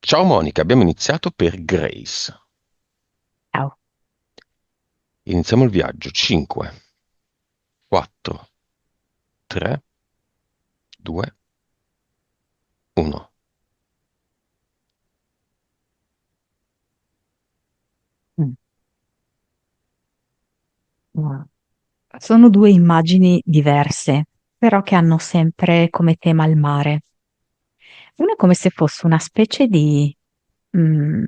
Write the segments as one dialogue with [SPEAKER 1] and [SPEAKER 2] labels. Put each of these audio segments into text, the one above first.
[SPEAKER 1] Ciao Monica, abbiamo iniziato per Grace.
[SPEAKER 2] Ciao.
[SPEAKER 1] Iniziamo il viaggio. 5, 4, 3, 2, 1.
[SPEAKER 2] Mm. Guarda, sono due immagini diverse, però che hanno sempre come tema il mare. Una è come se fosse una specie di mm,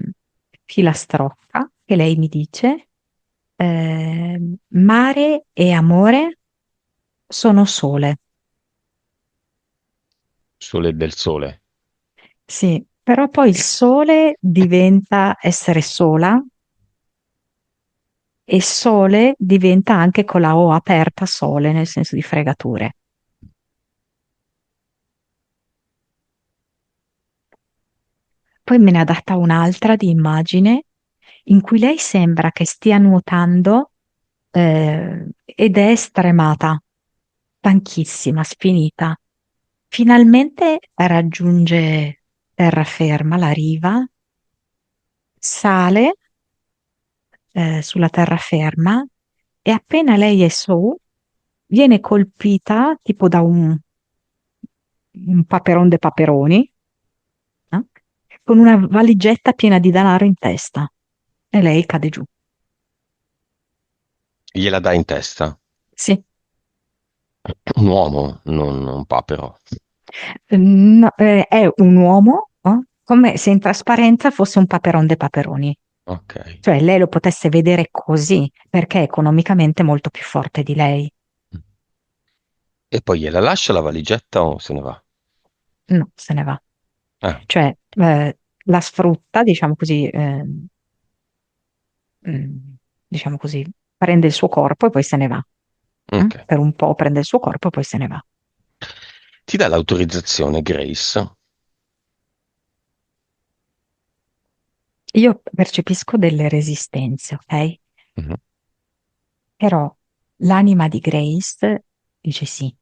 [SPEAKER 2] filastrocca che lei mi dice, mare e amore sono sole.
[SPEAKER 1] Sole del sole.
[SPEAKER 2] Sì, però poi il sole diventa essere sola e sole diventa anche con la O aperta sole, nel senso di fregature. Poi me ne ha data un'altra di immagine in cui lei sembra che stia nuotando ed è stremata, stanchissima, sfinita. Finalmente raggiunge terraferma, la riva, sale sulla terraferma e appena lei è su, viene colpita tipo da un paperon de paperoni, no? Con una valigetta piena di denaro in testa e lei cade giù.
[SPEAKER 1] Gliela dà in testa.
[SPEAKER 2] Sì.
[SPEAKER 1] Un uomo, non un papero.
[SPEAKER 2] No, è un uomo, come se in trasparenza fosse un paperon de paperoni.
[SPEAKER 1] Ok.
[SPEAKER 2] Cioè lei lo potesse vedere così, perché è economicamente molto più forte di lei.
[SPEAKER 1] E poi gliela lascia la valigetta o se ne va?
[SPEAKER 2] No, se ne va.
[SPEAKER 1] Ah,
[SPEAKER 2] Cioè, la sfrutta, diciamo così, prende il suo corpo e poi se ne va.
[SPEAKER 1] ok.
[SPEAKER 2] Per un po' prende il suo corpo e poi se ne va.
[SPEAKER 1] Ti dà l'autorizzazione, Grace.
[SPEAKER 2] Io percepisco delle resistenze, ok?
[SPEAKER 1] Mhm.
[SPEAKER 2] Però l'anima di Grace dice sì.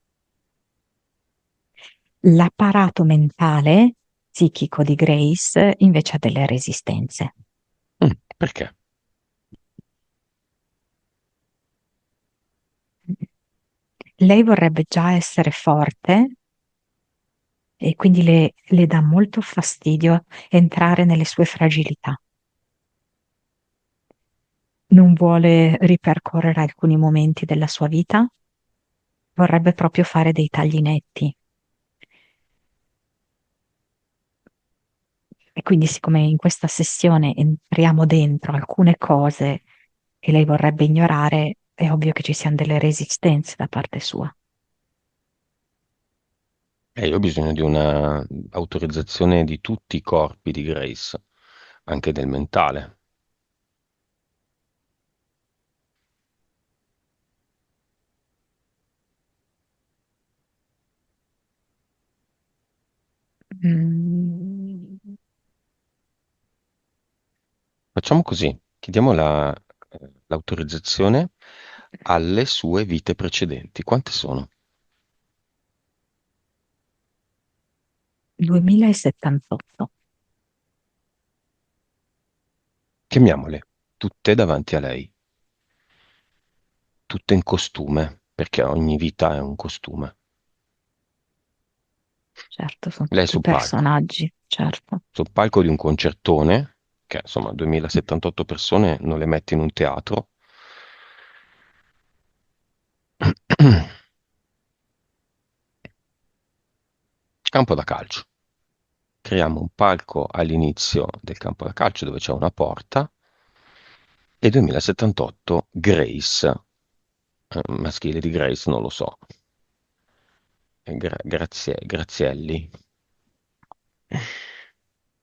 [SPEAKER 2] L'apparato mentale psichico di Grace invece ha delle resistenze.
[SPEAKER 1] Perché?
[SPEAKER 2] Lei vorrebbe già essere forte e quindi le dà molto fastidio entrare nelle sue fragilità. Non vuole ripercorrere alcuni momenti della sua vita, vorrebbe proprio fare dei tagli netti. E quindi, siccome in questa sessione entriamo dentro alcune cose che lei vorrebbe ignorare, è ovvio che ci siano delle resistenze da parte sua.
[SPEAKER 1] Io ho bisogno di una autorizzazione di tutti i corpi di Grace, anche del mentale.
[SPEAKER 2] Mm,
[SPEAKER 1] Facciamo così, chiediamo l'autorizzazione alle sue vite precedenti. Quante sono?
[SPEAKER 2] 2078.
[SPEAKER 1] Chiamiamole, tutte davanti a lei, tutte in costume, perché ogni vita è un costume.
[SPEAKER 2] Certo, sono
[SPEAKER 1] Lei
[SPEAKER 2] tutti
[SPEAKER 1] sul palco,
[SPEAKER 2] personaggi, certo.
[SPEAKER 1] sul palco di un concertone, che insomma 2078 persone non le metti in un teatro. Campo da calcio. Creiamo un palco all'inizio del campo da calcio dove c'è una porta e 2078 Grace, maschile di Grace non lo so, Grazielli,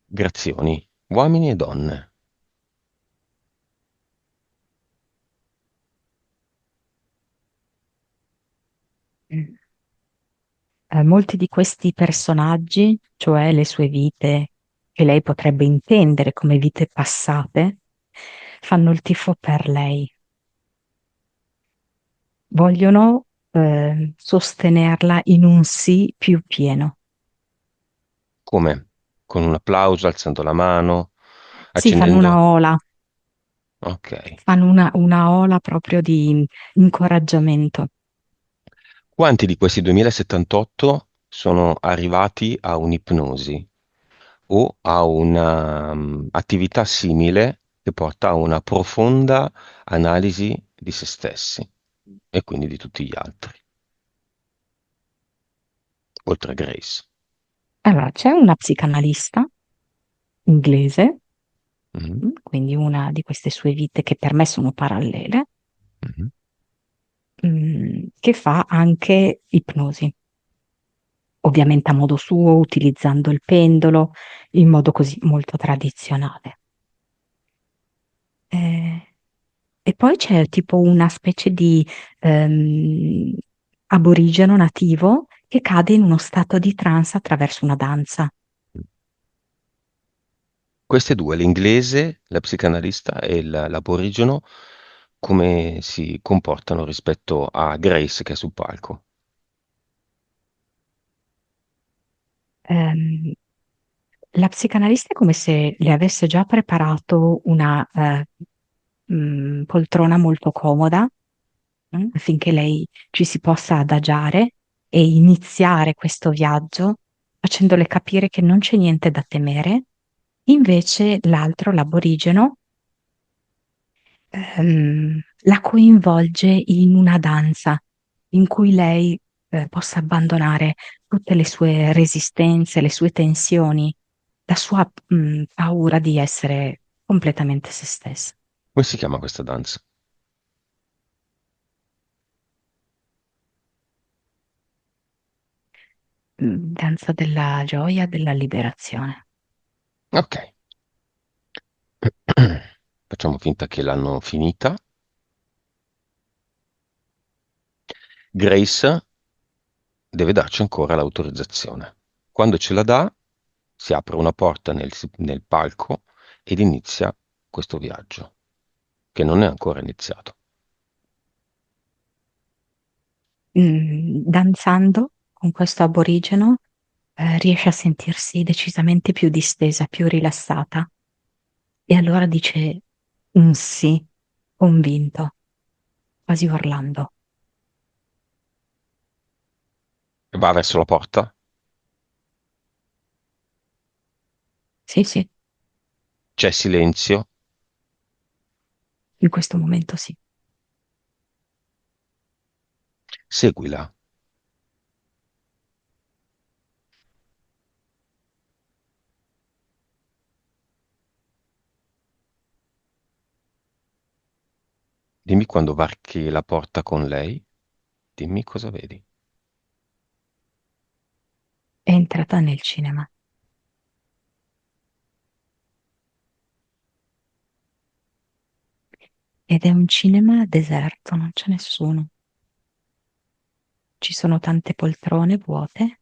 [SPEAKER 1] Grazioni, uomini e donne.
[SPEAKER 2] Mm. Molti di questi personaggi, cioè le sue vite, che lei potrebbe intendere come vite passate, fanno il tifo per lei. Vogliono, sostenerla in un sì più pieno.
[SPEAKER 1] Come? con un applauso, alzando la mano,
[SPEAKER 2] Sì,
[SPEAKER 1] accendendo. Ok.
[SPEAKER 2] fanno una ola proprio di incoraggiamento.
[SPEAKER 1] Quanti di questi 2078 sono arrivati a un'ipnosi o a una attività simile che porta a una profonda analisi di se stessi e quindi di tutti gli altri, oltre a Grace?
[SPEAKER 2] Allora, c'è una psicanalista inglese,
[SPEAKER 1] Mhm,
[SPEAKER 2] quindi una di queste sue vite che per me sono parallele,
[SPEAKER 1] mhm.
[SPEAKER 2] che fa anche ipnosi, ovviamente a modo suo, utilizzando il pendolo, in modo così molto tradizionale. Eh, e poi c'è tipo una specie di ehm, aborigeno nativo che cade in uno stato di trance attraverso una danza.
[SPEAKER 1] Queste due, l'inglese, la psicanalista e l'aborigeno, come si comportano rispetto a Grace che è sul palco?
[SPEAKER 2] Ehm, la psicanalista è come se le avesse già preparato una poltrona molto comoda, affinché lei ci si possa adagiare e iniziare questo viaggio facendole capire che non c'è niente da temere. Invece l'altro, l'aborigeno, la coinvolge in una danza in cui lei possa abbandonare tutte le sue resistenze, le sue tensioni, la sua paura di essere completamente se stessa.
[SPEAKER 1] Come si chiama questa danza?
[SPEAKER 2] Danza della gioia, della liberazione.
[SPEAKER 1] Ok. Facciamo finta che l'hanno finita. Grace deve darci ancora l'autorizzazione. Quando ce la dà, si apre una porta nel palco ed inizia questo viaggio, che non è ancora iniziato.
[SPEAKER 2] Danzando con questo aborigeno, riesce a sentirsi decisamente più distesa, più rilassata e allora dice un sì convinto, quasi urlando.
[SPEAKER 1] Va verso la porta,
[SPEAKER 2] Sì, sì,
[SPEAKER 1] c'è silenzio,
[SPEAKER 2] in questo momento sì.
[SPEAKER 1] seguila. Dimmi quando varchi la porta con lei, dimmi cosa vedi.
[SPEAKER 2] È entrata nel cinema ed è un cinema deserto, non c'è nessuno. Ci sono tante poltrone vuote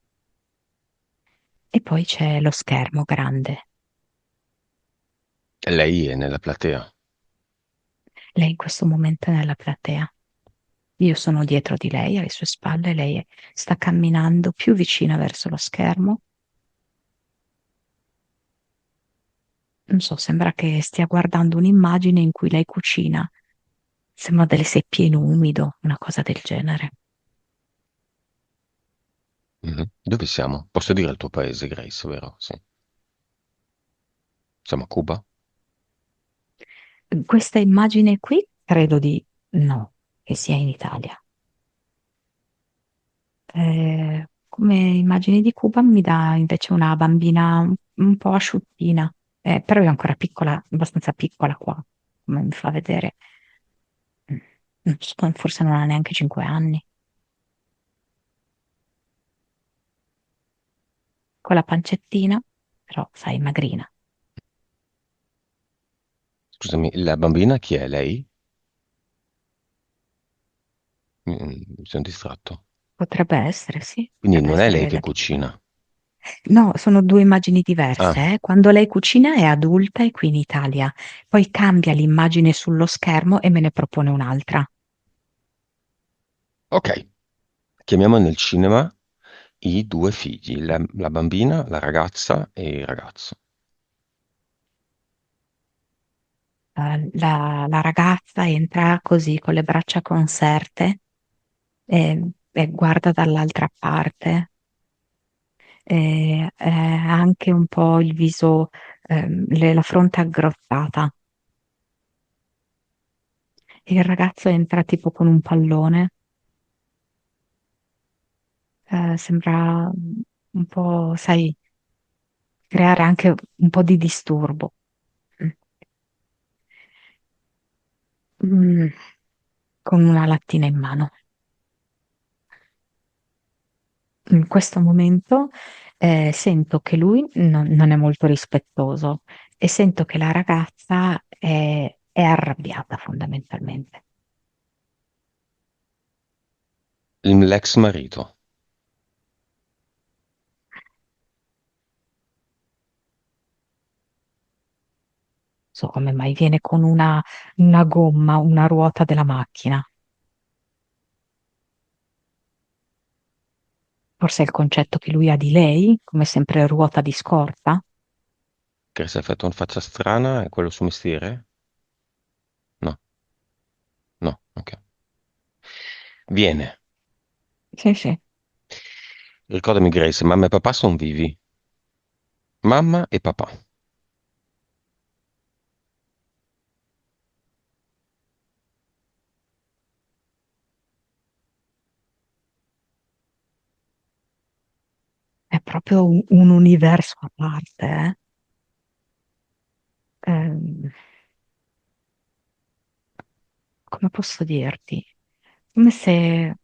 [SPEAKER 2] e poi c'è lo schermo grande.
[SPEAKER 1] E lei è nella platea.
[SPEAKER 2] Lei in questo momento è nella platea. Io sono dietro di lei, alle sue spalle, sta camminando più vicina verso lo schermo. Non so, sembra che stia guardando un'immagine in cui lei cucina. Sembra delle seppie in umido, una cosa del genere.
[SPEAKER 1] Mhm. Dove siamo? Posso dire il tuo paese, Grace, vero? Sì. Siamo a Cuba?
[SPEAKER 2] Questa immagine qui credo di no, che sia in Italia. Come immagine di Cuba mi dà invece una bambina un po' asciuttina, però è ancora piccola, abbastanza piccola qua, come mi fa vedere. Non so, forse non ha neanche 5 anni, con la pancettina, però sai, magrina.
[SPEAKER 1] Scusami, la bambina chi è lei? Mi sono distratto.
[SPEAKER 2] Potrebbe essere, sì,
[SPEAKER 1] Quindi
[SPEAKER 2] potrebbe
[SPEAKER 1] non è lei
[SPEAKER 2] essere
[SPEAKER 1] che
[SPEAKER 2] la piccola.
[SPEAKER 1] cucina.
[SPEAKER 2] No, sono due immagini
[SPEAKER 1] Ah,
[SPEAKER 2] diverse, eh. Quando lei cucina è adulta e qui in Italia, poi cambia l'immagine sullo schermo e me ne propone un'altra.
[SPEAKER 1] ok. Chiamiamo nel cinema i due figli, la bambina, la ragazza e il ragazzo.
[SPEAKER 2] La ragazza entra così con le braccia conserte e guarda dall'altra parte, ha anche un po' il viso, la fronte aggrottata. Il ragazzo entra tipo con un pallone, sembra un po', sai, creare anche un po' di disturbo. Mm, con una lattina in mano. In questo momento sento che lui non è molto rispettoso e sento che la ragazza è arrabbiata fondamentalmente.
[SPEAKER 1] L'ex marito.
[SPEAKER 2] So come mai viene con una gomma, una ruota della macchina. Forse è il concetto che lui ha di lei, come sempre ruota di scorta.
[SPEAKER 1] Che si è fatto una faccia strana, è quello suo mestiere? No, no, ok. Viene.
[SPEAKER 2] Sì, sì.
[SPEAKER 1] Ricordami Grace, mamma e papà sono vivi. Mamma e papà.
[SPEAKER 2] È proprio un universo a parte, eh. Ehm, come posso dirti? Come se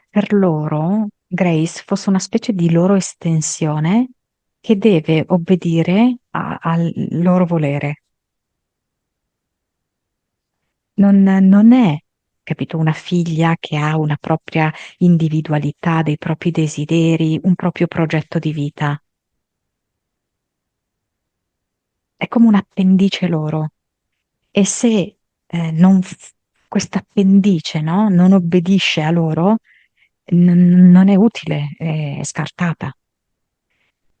[SPEAKER 2] per loro Grace fosse una specie di loro estensione che deve obbedire al loro volere. Non è, capito, una figlia che ha una propria individualità, dei propri desideri, un proprio progetto di vita. È come un appendice loro. E se non questa appendice, no, non obbedisce a loro, non è utile, è scartata,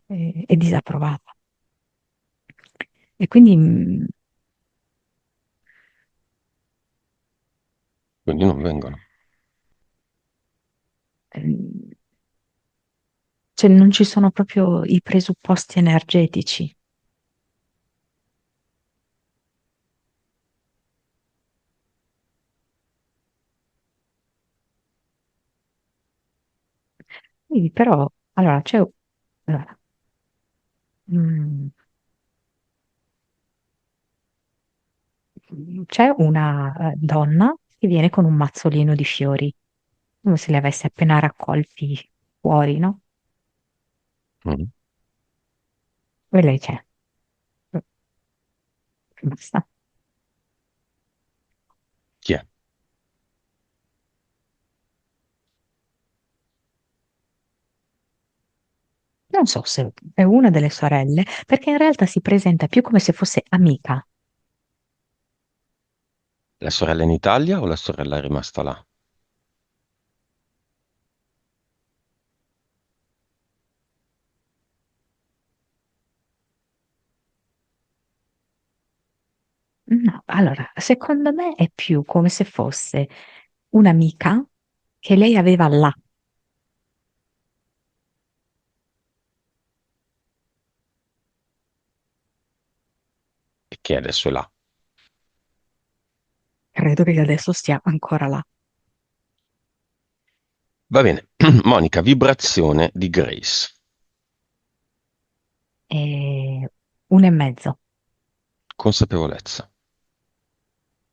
[SPEAKER 2] è disapprovata. E quindi
[SPEAKER 1] Quindi non vengono.
[SPEAKER 2] ehm, cioè non ci sono proprio i presupposti energetici. Quindi però, allora, allora, mm, c'è una donna che viene con un mazzolino di fiori, come se li avesse appena raccolti fuori, no?
[SPEAKER 1] Mm.
[SPEAKER 2] E lei c'è. Basta.
[SPEAKER 1] Chi è?
[SPEAKER 2] Non so se è una delle sorelle, perché in realtà si presenta più come se fosse amica.
[SPEAKER 1] La sorella in Italia o la sorella è rimasta là?
[SPEAKER 2] No, allora, secondo me è più come se fosse un'amica che lei aveva là.
[SPEAKER 1] E che adesso è là.
[SPEAKER 2] Credo che adesso stia ancora là.
[SPEAKER 1] Va bene. Monica, vibrazione di Grace.
[SPEAKER 2] E 1,5.
[SPEAKER 1] Consapevolezza.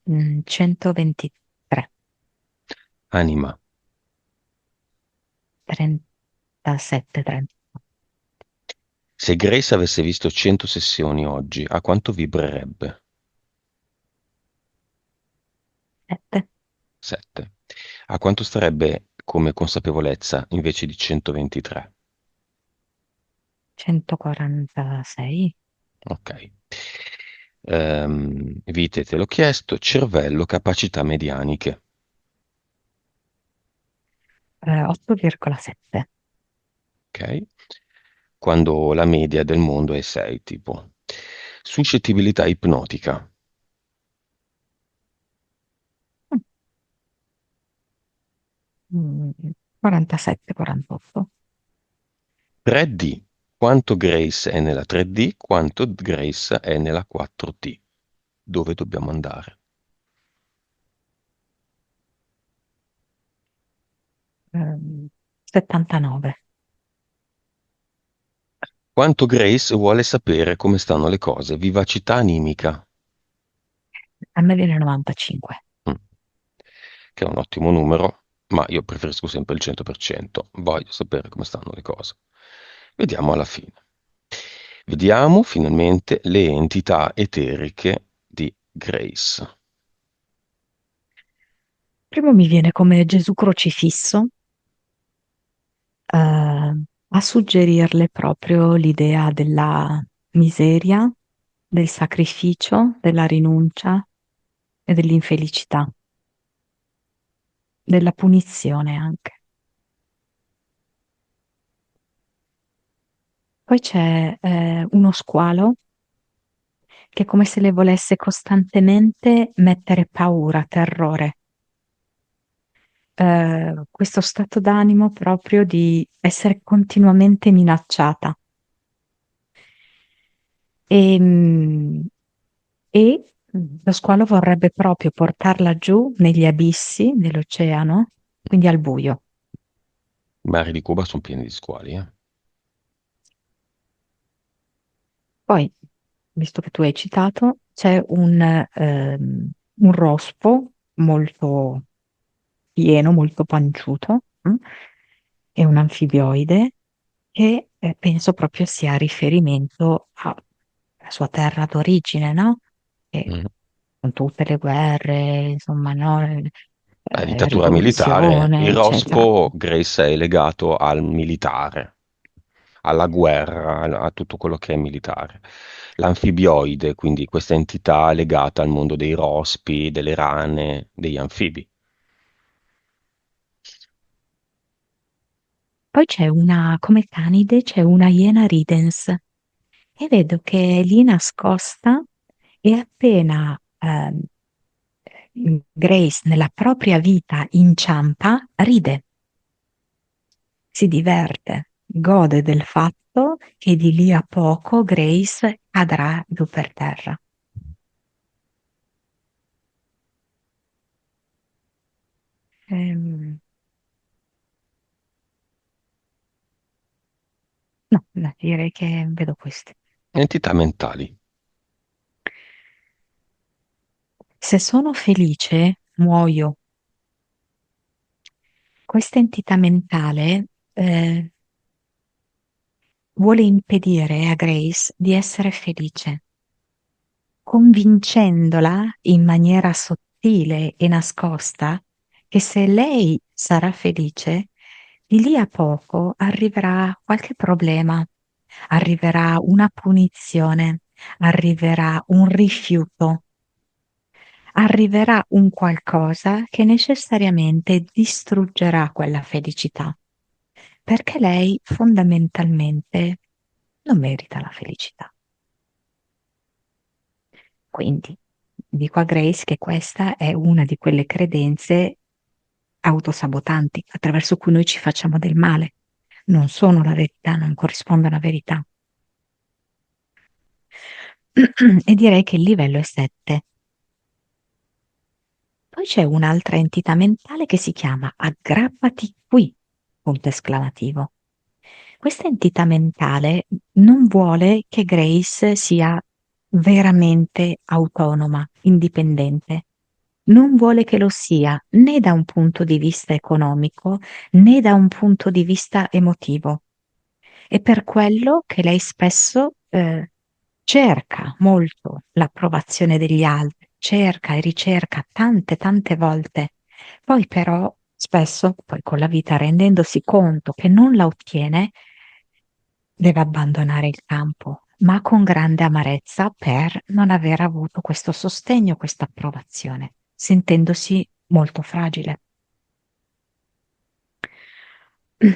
[SPEAKER 2] 123,
[SPEAKER 1] Anima.
[SPEAKER 2] 37, 38.
[SPEAKER 1] Se Grace avesse visto 100 sessioni oggi, a quanto vibrerebbe? 7. A quanto starebbe come consapevolezza invece di 123?
[SPEAKER 2] 146.
[SPEAKER 1] Ok. Vite, te l'ho chiesto. Cervello, capacità medianiche.
[SPEAKER 2] 8,7.
[SPEAKER 1] Ok? Quando la media del mondo è 6, tipo. Suscettibilità ipnotica.
[SPEAKER 2] Mm, 47, 48.
[SPEAKER 1] 3D. Quanto Grace è nella 3D, quanto Grace è nella 4D. Dove dobbiamo andare?
[SPEAKER 2] 79.
[SPEAKER 1] Quanto Grace vuole sapere come stanno le cose. Vivacità animica.
[SPEAKER 2] A me viene 95.
[SPEAKER 1] Mm. Che è un ottimo numero, ma io preferisco sempre il 100%. Voglio sapere come stanno le cose. Vediamo alla fine. Vediamo finalmente le entità eteriche di Grace.
[SPEAKER 2] Primo mi viene come Gesù crocifisso, a suggerirle proprio l'idea della miseria, del sacrificio, della rinuncia e dell'infelicità, della punizione anche. Poi c'è uno squalo che è come se le volesse costantemente mettere paura, terrore, questo stato d'animo proprio di essere continuamente minacciata. E, e lo squalo vorrebbe proprio portarla giù negli abissi dell'oceano, quindi al buio.
[SPEAKER 1] I mari di Cuba sono pieni di squali, eh?
[SPEAKER 2] Poi, visto che tu hai citato, c'è un rospo molto pieno, molto panciuto, e un anfibioide che penso proprio sia riferimento alla sua terra d'origine, no? E
[SPEAKER 1] Mm.
[SPEAKER 2] con tutte le guerre, insomma, no?
[SPEAKER 1] La dittatura militare.
[SPEAKER 2] Rivoluzione,
[SPEAKER 1] Il
[SPEAKER 2] eccetera.
[SPEAKER 1] rospo Grace è legato al militare, alla guerra, a tutto quello che è militare. L'anfibioide, quindi questa entità legata al mondo dei rospi, delle rane, degli anfibi.
[SPEAKER 2] Poi c'è una, come canide, c'è una Iena ridens e vedo che è lì nascosta e appena Grace nella propria vita inciampa, ride, si diverte, gode del fatto che di lì a poco Grace cadrà giù per terra. Ehm, no, direi che vedo queste.
[SPEAKER 1] Entità mentali.
[SPEAKER 2] Se sono felice, muoio. Questa entità mentale vuole impedire a Grace di essere felice, convincendola in maniera sottile e nascosta che se lei sarà felice, di lì a poco arriverà qualche problema, arriverà una punizione, arriverà un rifiuto, arriverà un qualcosa che necessariamente distruggerà quella felicità, perché lei fondamentalmente non merita la felicità. Quindi dico a Grace che questa è una di quelle credenze autosabotanti attraverso cui noi ci facciamo del male. Non sono la verità, non corrispondono alla verità. E direi che il livello è 7. Poi c'è un'altra entità mentale che si chiama aggrappati qui, punto esclamativo. Questa entità mentale non vuole che Grace sia veramente autonoma, indipendente. Non vuole che lo sia né da un punto di vista economico né da un punto di vista emotivo. È per quello che lei spesso cerca molto l'approvazione degli altri, cerca e ricerca tante, tante volte. Poi però spesso, poi con la vita rendendosi conto che non la ottiene, deve abbandonare il campo, ma con grande amarezza per non aver avuto questo sostegno, questa approvazione, sentendosi molto fragile.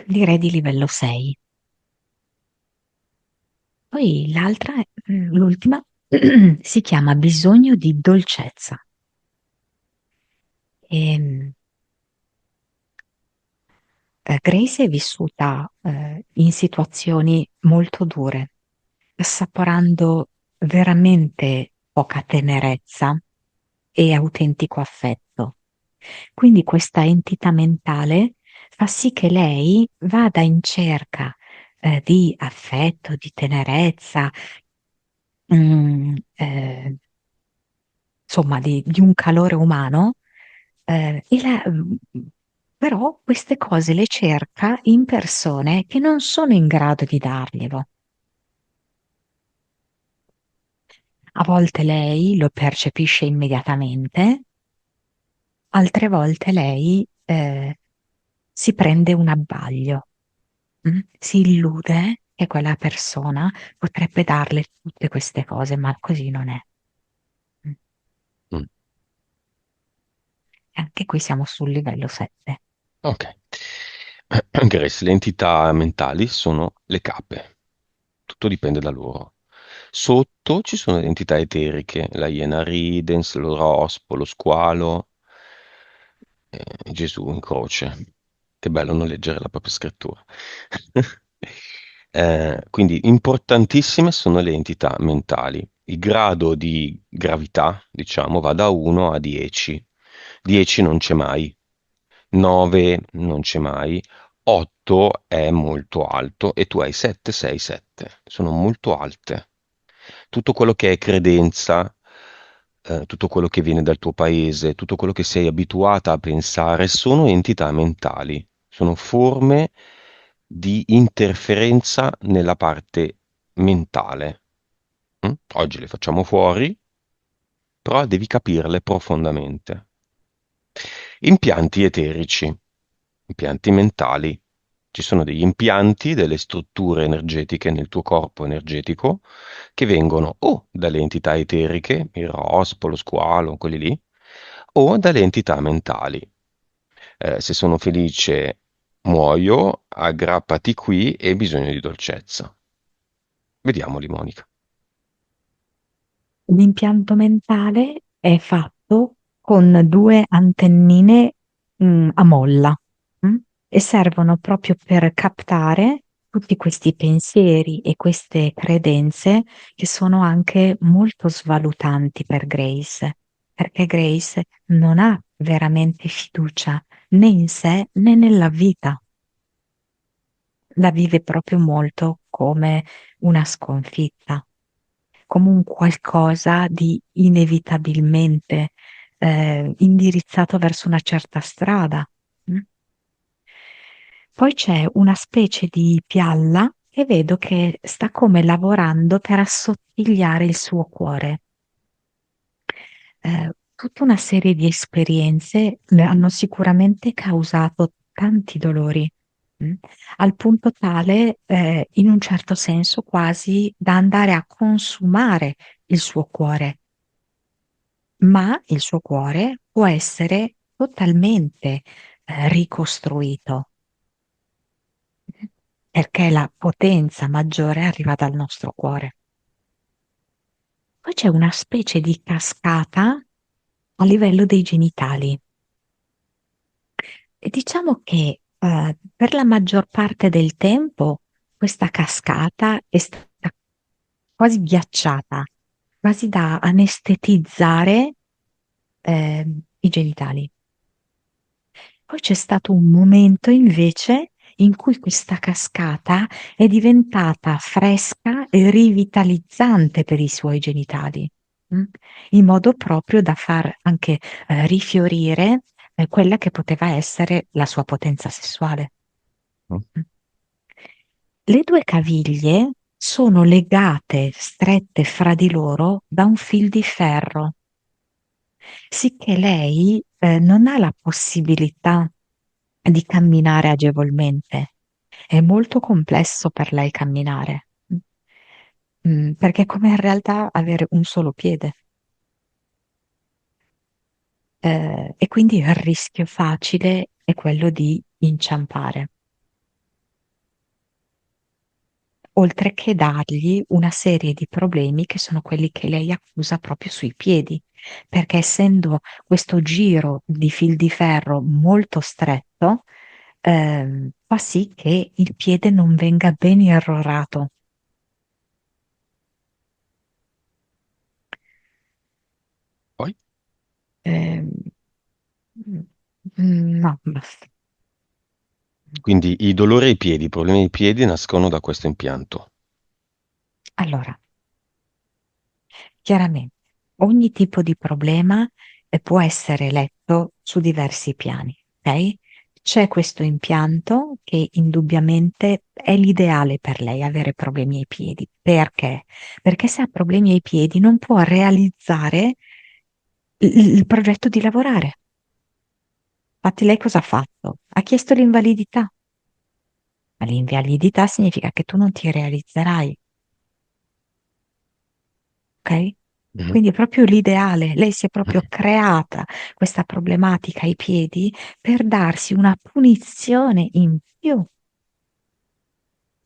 [SPEAKER 2] direi di livello 6. Poi l'altra, l'ultima, si chiama Bisogno di dolcezza. E, Grace è vissuta in situazioni molto dure, assaporando veramente poca tenerezza e autentico affetto. Quindi questa entità mentale fa sì che lei vada in cerca di affetto, di tenerezza, insomma di un calore umano, però queste cose le cerca in persone che non sono in grado di darglielo. A volte lei lo percepisce immediatamente, altre volte lei si prende un abbaglio, si illude che quella persona potrebbe darle tutte queste cose, ma così non è. Mm.
[SPEAKER 1] Mm.
[SPEAKER 2] Anche qui siamo sul livello 7.
[SPEAKER 1] Ok. Grace, le entità mentali sono le cappe. Tutto dipende da loro. Sotto ci sono le entità eteriche, la Iena Ridens, lo Rospo, lo Squalo, Gesù in croce. Che bello non leggere la propria scrittura. Quindi importantissime sono le entità mentali. Il grado di gravità, diciamo, va da 1 a 10. 10 non c'è mai, 9 non c'è mai, 8 è molto alto e tu hai 7, 6, 7. Sono molto alte. Tutto quello che è credenza, tutto quello che viene dal tuo paese, tutto quello che sei abituata a pensare, sono entità mentali, sono forme di interferenza nella parte mentale. Mm? Oggi le facciamo fuori, però devi capirle profondamente. Impianti eterici, impianti mentali. Ci sono degli impianti, delle strutture energetiche nel tuo corpo energetico che vengono o dalle entità eteriche, il rospo, lo squalo, quelli lì, o dalle entità mentali. Se sono felice, muoio, aggrappati qui e bisogno di dolcezza. Vediamoli, Monica.
[SPEAKER 2] L'impianto mentale è fatto con due antennine, a molla, mm? E servono proprio per captare tutti questi pensieri e queste credenze che sono anche molto svalutanti per Grace, perché Grace non ha veramente fiducia né in sé né nella vita, la vive proprio molto come una sconfitta, come un qualcosa di inevitabilmente indirizzato verso una certa strada. Mm? Poi c'è una specie di pialla che vedo che sta come lavorando per assottigliare il suo cuore. Tutta una serie di esperienze le hanno sicuramente causato tanti dolori, mm? Al punto tale, in un certo senso, quasi da andare a consumare il suo cuore, ma il suo cuore può essere totalmente, ricostruito, perché la potenza maggiore arriva dal nostro cuore. Poi c'è una specie di cascata a livello dei genitali. E diciamo che per la maggior parte del tempo questa cascata è stata quasi ghiacciata, quasi da anestetizzare i genitali. Poi c'è stato un momento invece in cui questa cascata è diventata fresca e rivitalizzante per i suoi genitali, mm? In modo proprio da far anche rifiorire quella che poteva essere la sua potenza sessuale.
[SPEAKER 1] Mm?
[SPEAKER 2] Mm. Le due caviglie sono legate strette fra di loro da un fil di ferro, sicché lei non ha la possibilità di camminare agevolmente. È molto complesso per lei camminare, perché è come in realtà avere un solo piede. E quindi il rischio facile è quello di inciampare. oltre che dargli una serie di problemi che sono quelli che lei accusa proprio sui piedi, perché essendo questo giro di fil di ferro molto stretto, fa sì che il piede non venga ben irrorato.
[SPEAKER 1] Poi,
[SPEAKER 2] Ehm, no, basta.
[SPEAKER 1] quindi i dolori ai piedi, i problemi ai piedi nascono da questo impianto.
[SPEAKER 2] Allora, chiaramente, ogni tipo di problema può essere letto su diversi piani, ok? C'è questo impianto che indubbiamente è l'ideale per lei, avere problemi ai piedi. Perché? Perché se ha problemi ai piedi non può realizzare il progetto di lavorare. Infatti lei cosa ha fatto? Ha chiesto l'invalidità, ma l'invalidità significa che tu non ti realizzerai, ok?
[SPEAKER 1] Mhm.
[SPEAKER 2] Quindi è proprio l'ideale. Lei si è proprio creata questa problematica ai piedi per darsi una punizione in più.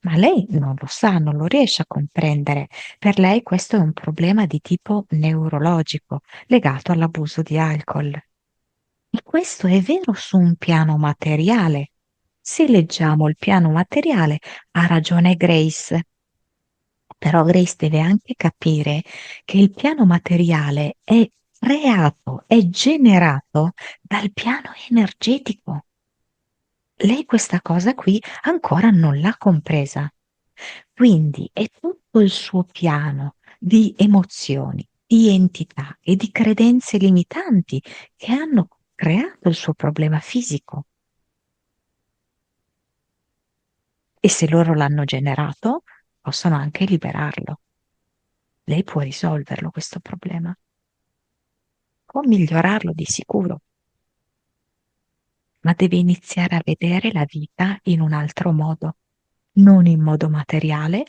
[SPEAKER 2] Ma lei non lo sa, non lo riesce a comprendere. Per lei questo è un problema di tipo neurologico, legato all'abuso di alcol. E questo è vero su un piano materiale. Se leggiamo il piano materiale, ha ragione Grace. Però Grace deve anche capire che il piano materiale è creato, è generato dal piano energetico. Lei questa cosa qui ancora non l'ha compresa. Quindi è tutto il suo piano di emozioni, di entità e di credenze limitanti che hanno creato il suo problema fisico. E se loro l'hanno generato, possono anche liberarlo. Lei può risolverlo questo problema, può migliorarlo di sicuro, ma deve iniziare a vedere la vita in un altro modo, non in modo materiale,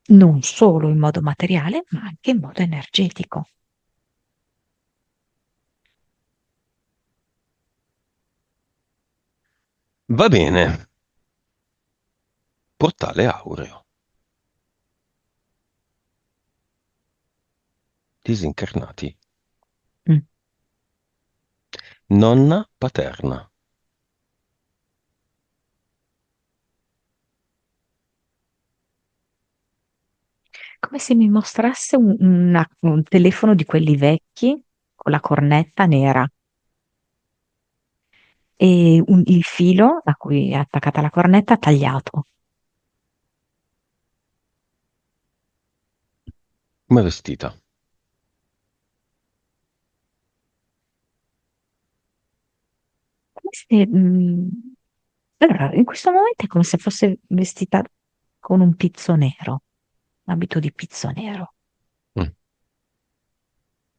[SPEAKER 2] non solo in modo materiale, ma anche in modo energetico.
[SPEAKER 1] Va bene, portale aureo, disincarnati,
[SPEAKER 2] Mm.
[SPEAKER 1] nonna paterna,
[SPEAKER 2] Come se mi mostrasse un telefono di quelli vecchi con la cornetta nera e il filo a cui è attaccata la cornetta tagliato.
[SPEAKER 1] come è vestita?
[SPEAKER 2] Come se, allora, in questo momento è come se fosse vestita con un pizzo nero, un abito di pizzo nero.
[SPEAKER 1] Mm.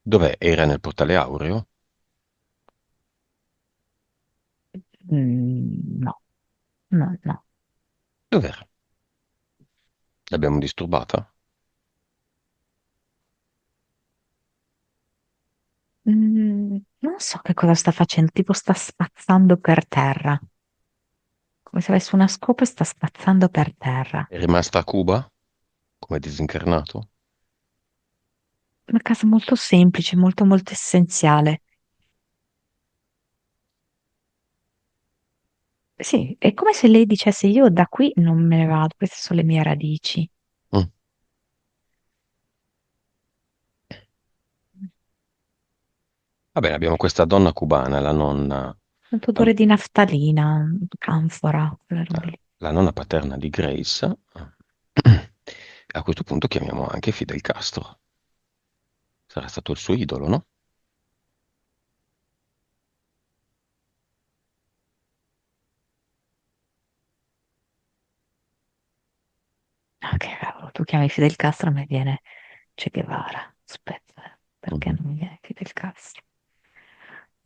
[SPEAKER 1] Dov'è? Era nel portale aureo?
[SPEAKER 2] No, no, no.
[SPEAKER 1] Dov'era? L'abbiamo disturbata?
[SPEAKER 2] Non so che cosa sta facendo, tipo sta spazzando per terra, come se avesse una scopa e sta spazzando per terra.
[SPEAKER 1] È rimasta a Cuba? Come disincarnato?
[SPEAKER 2] Una casa molto semplice, molto molto essenziale. Sì, è come se lei dicesse io da qui non me ne vado, queste sono le mie radici.
[SPEAKER 1] Mm. Va bene, abbiamo questa donna cubana, la nonna,
[SPEAKER 2] Tanto
[SPEAKER 1] la,
[SPEAKER 2] odore di naftalina, canfora, quelle robe lì.
[SPEAKER 1] la nonna paterna di Grace. A questo punto chiamiamo anche Fidel Castro. Sarà stato il suo idolo, no?
[SPEAKER 2] Ah, che cavolo, tu chiami Fidel Castro e mi viene Che Guevara. Aspetta, perché
[SPEAKER 1] Mhm.
[SPEAKER 2] non mi viene Fidel Castro?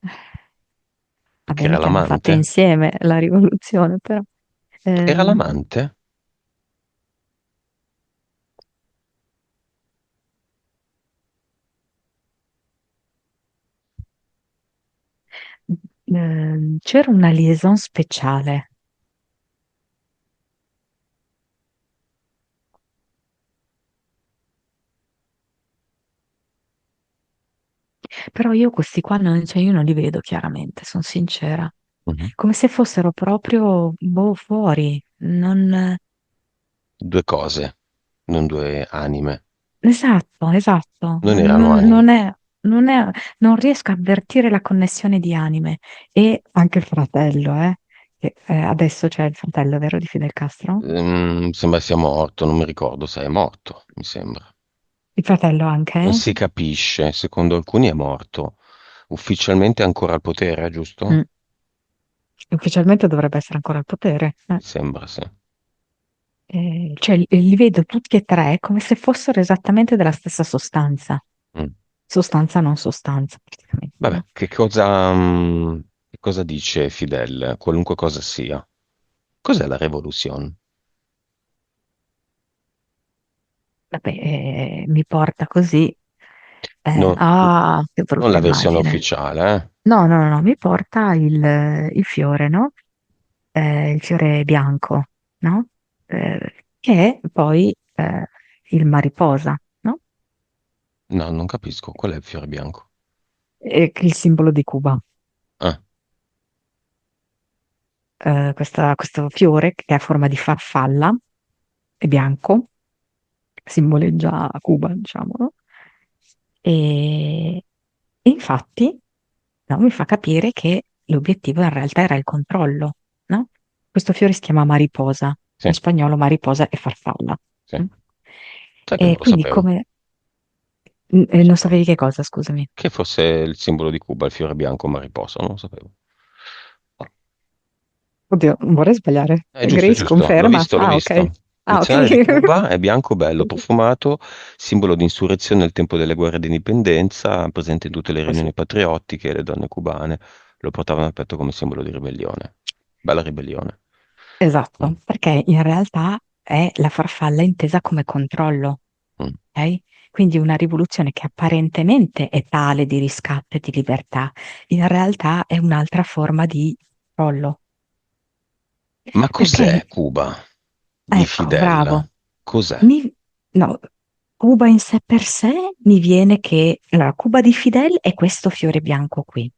[SPEAKER 2] Va
[SPEAKER 1] Perché
[SPEAKER 2] bene
[SPEAKER 1] era
[SPEAKER 2] che hanno fatto
[SPEAKER 1] l'amante?
[SPEAKER 2] insieme la rivoluzione, però.
[SPEAKER 1] Era
[SPEAKER 2] ehm,
[SPEAKER 1] l'amante?
[SPEAKER 2] c'era una liaison speciale. Però io questi qua non, cioè io non li vedo chiaramente, sono sincera.
[SPEAKER 1] Mhm.
[SPEAKER 2] Come se fossero proprio boh, fuori. Non...
[SPEAKER 1] Due cose, non due anime.
[SPEAKER 2] Esatto, esatto.
[SPEAKER 1] Non erano anime.
[SPEAKER 2] Non riesco a avvertire la connessione di anime. E anche il fratello, che, adesso c'è il fratello, vero, di Fidel Castro?
[SPEAKER 1] Sembra sia morto, non mi ricordo se è morto, mi sembra.
[SPEAKER 2] Il fratello anche,
[SPEAKER 1] Non
[SPEAKER 2] eh?
[SPEAKER 1] si capisce, secondo alcuni è morto. Ufficialmente è ancora al potere, giusto?
[SPEAKER 2] Mm. Ufficialmente dovrebbe essere ancora al potere.
[SPEAKER 1] Mi sembra, sì.
[SPEAKER 2] Cioè, li vedo tutti e tre come se fossero esattamente della stessa sostanza.
[SPEAKER 1] Mm.
[SPEAKER 2] Sostanza, non sostanza, praticamente,
[SPEAKER 1] Vabbè,
[SPEAKER 2] no?
[SPEAKER 1] che cosa dice Fidel, qualunque cosa sia? Cos'è la rivoluzione?
[SPEAKER 2] Vabbè, mi porta così.
[SPEAKER 1] No-
[SPEAKER 2] Che
[SPEAKER 1] Non
[SPEAKER 2] brutta
[SPEAKER 1] la versione
[SPEAKER 2] immagine.
[SPEAKER 1] ufficiale, eh?
[SPEAKER 2] No, no, no, no, mi porta il fiore, no? Il fiore bianco, no? Che è poi il mariposa, no?
[SPEAKER 1] No, non capisco. Qual è il fiore bianco?
[SPEAKER 2] Che è il simbolo di Cuba.
[SPEAKER 1] Ah,
[SPEAKER 2] Questo fiore che è a forma di farfalla, è bianco, simboleggia Cuba, diciamo, no? E, e infatti, no, mi fa capire che l'obiettivo in realtà era il controllo, no? Questo fiore si chiama mariposa,
[SPEAKER 1] sì,
[SPEAKER 2] in spagnolo mariposa è farfalla.
[SPEAKER 1] sì.
[SPEAKER 2] Mm?
[SPEAKER 1] Sai che non
[SPEAKER 2] E
[SPEAKER 1] lo
[SPEAKER 2] quindi
[SPEAKER 1] sapevo.
[SPEAKER 2] come...
[SPEAKER 1] Non lo
[SPEAKER 2] non
[SPEAKER 1] sapevo.
[SPEAKER 2] sapevi che cosa, scusami?
[SPEAKER 1] Che fosse il simbolo di Cuba, il fiore bianco mariposa, non lo sapevo. Oh,
[SPEAKER 2] Oddio, non vorrei sbagliare.
[SPEAKER 1] è giusto, è
[SPEAKER 2] Grace
[SPEAKER 1] giusto. L'ho
[SPEAKER 2] conferma.
[SPEAKER 1] visto, l'ho
[SPEAKER 2] Ah, ok.
[SPEAKER 1] visto.
[SPEAKER 2] Ah, ok.
[SPEAKER 1] Nazionale di Cuba è bianco bello, profumato, simbolo di insurrezione nel tempo delle guerre d'indipendenza, presente in tutte le
[SPEAKER 2] Eh sì.
[SPEAKER 1] riunioni patriottiche, le donne cubane lo portavano al petto come simbolo di ribellione. Bella ribellione. Mm,
[SPEAKER 2] Esatto, perché in realtà è la farfalla intesa come controllo,
[SPEAKER 1] mm.
[SPEAKER 2] ok? Quindi una rivoluzione che apparentemente è tale di riscatto e di libertà, in realtà è un'altra forma di controllo.
[SPEAKER 1] Ma
[SPEAKER 2] Perché,
[SPEAKER 1] cos'è Cuba di
[SPEAKER 2] ecco, bravo,
[SPEAKER 1] Fidel? Cos'è?
[SPEAKER 2] mi, no, Cuba in sé per sé mi viene che, allora, Cuba di Fidel è questo fiore bianco qui,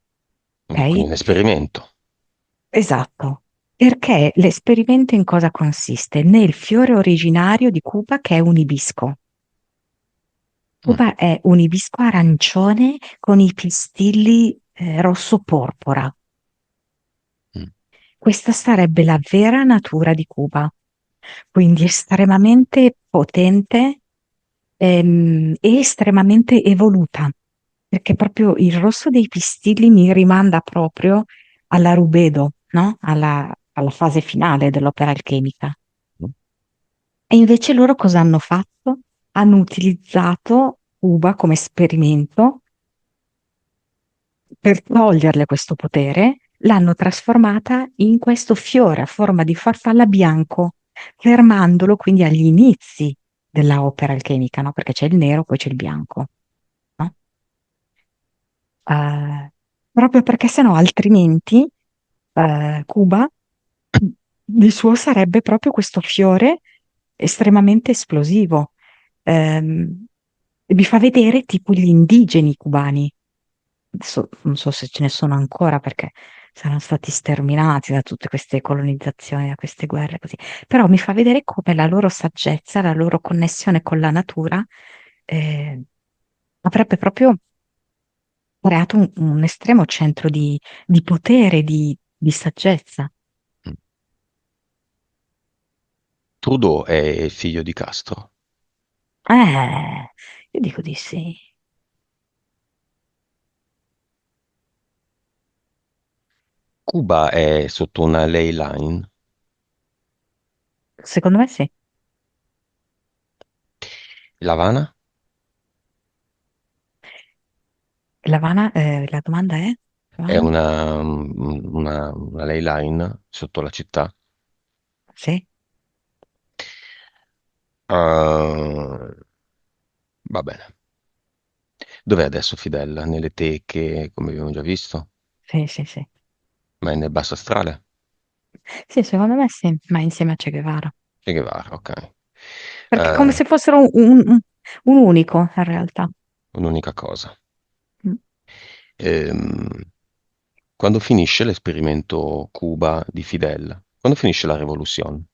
[SPEAKER 1] Quindi
[SPEAKER 2] ok?
[SPEAKER 1] un esperimento.
[SPEAKER 2] Esatto, perché l'esperimento in cosa consiste? Nel fiore originario di Cuba che è un ibisco.
[SPEAKER 1] Mm,
[SPEAKER 2] Cuba è un ibisco arancione con i pistilli rosso porpora.
[SPEAKER 1] mm.
[SPEAKER 2] Questa sarebbe la vera natura di Cuba, quindi estremamente potente e estremamente evoluta, perché proprio il rosso dei pistilli mi rimanda proprio alla rubedo, no? Alla fase finale dell'opera alchemica.
[SPEAKER 1] Mm.
[SPEAKER 2] E invece loro cosa hanno fatto? Hanno utilizzato Cuba come esperimento per toglierle questo potere, l'hanno trasformata in questo fiore a forma di farfalla bianco, fermandolo quindi agli inizi della opera alchemica, no? Perché c'è il nero, poi c'è il bianco, no? Proprio perché sennò altrimenti Cuba di suo sarebbe proprio questo fiore estremamente esplosivo. E mi fa vedere tipo gli indigeni cubani. Adesso non so se ce ne sono ancora perché saranno stati sterminati da tutte queste colonizzazioni, da queste guerre così. Però mi fa vedere come la loro saggezza, la loro connessione con la natura eh, avrebbe proprio creato un estremo centro di potere, di saggezza.
[SPEAKER 1] Mm. Trudeau è il figlio di Castro.
[SPEAKER 2] Io dico di sì.
[SPEAKER 1] Cuba è sotto una ley line.
[SPEAKER 2] Secondo me sì.
[SPEAKER 1] L'Havana
[SPEAKER 2] L'Havana, la domanda è?
[SPEAKER 1] è
[SPEAKER 2] Havana?
[SPEAKER 1] una ley line sotto la città.
[SPEAKER 2] Sì.
[SPEAKER 1] Ah, va bene. Dov'è adesso Fidel? Nelle teche, come abbiamo già visto?
[SPEAKER 2] Sì, sì, sì.
[SPEAKER 1] Ma è nel basso astrale?
[SPEAKER 2] Sì, secondo me sì, ma insieme a Che Guevara.
[SPEAKER 1] Che Guevara, ok.
[SPEAKER 2] Perché è come
[SPEAKER 1] Eh,
[SPEAKER 2] se fossero un unico, in realtà.
[SPEAKER 1] un'unica cosa.
[SPEAKER 2] Mm.
[SPEAKER 1] Ehm, Quando finisce l'esperimento Cuba di Fidel? Quando finisce la rivoluzione?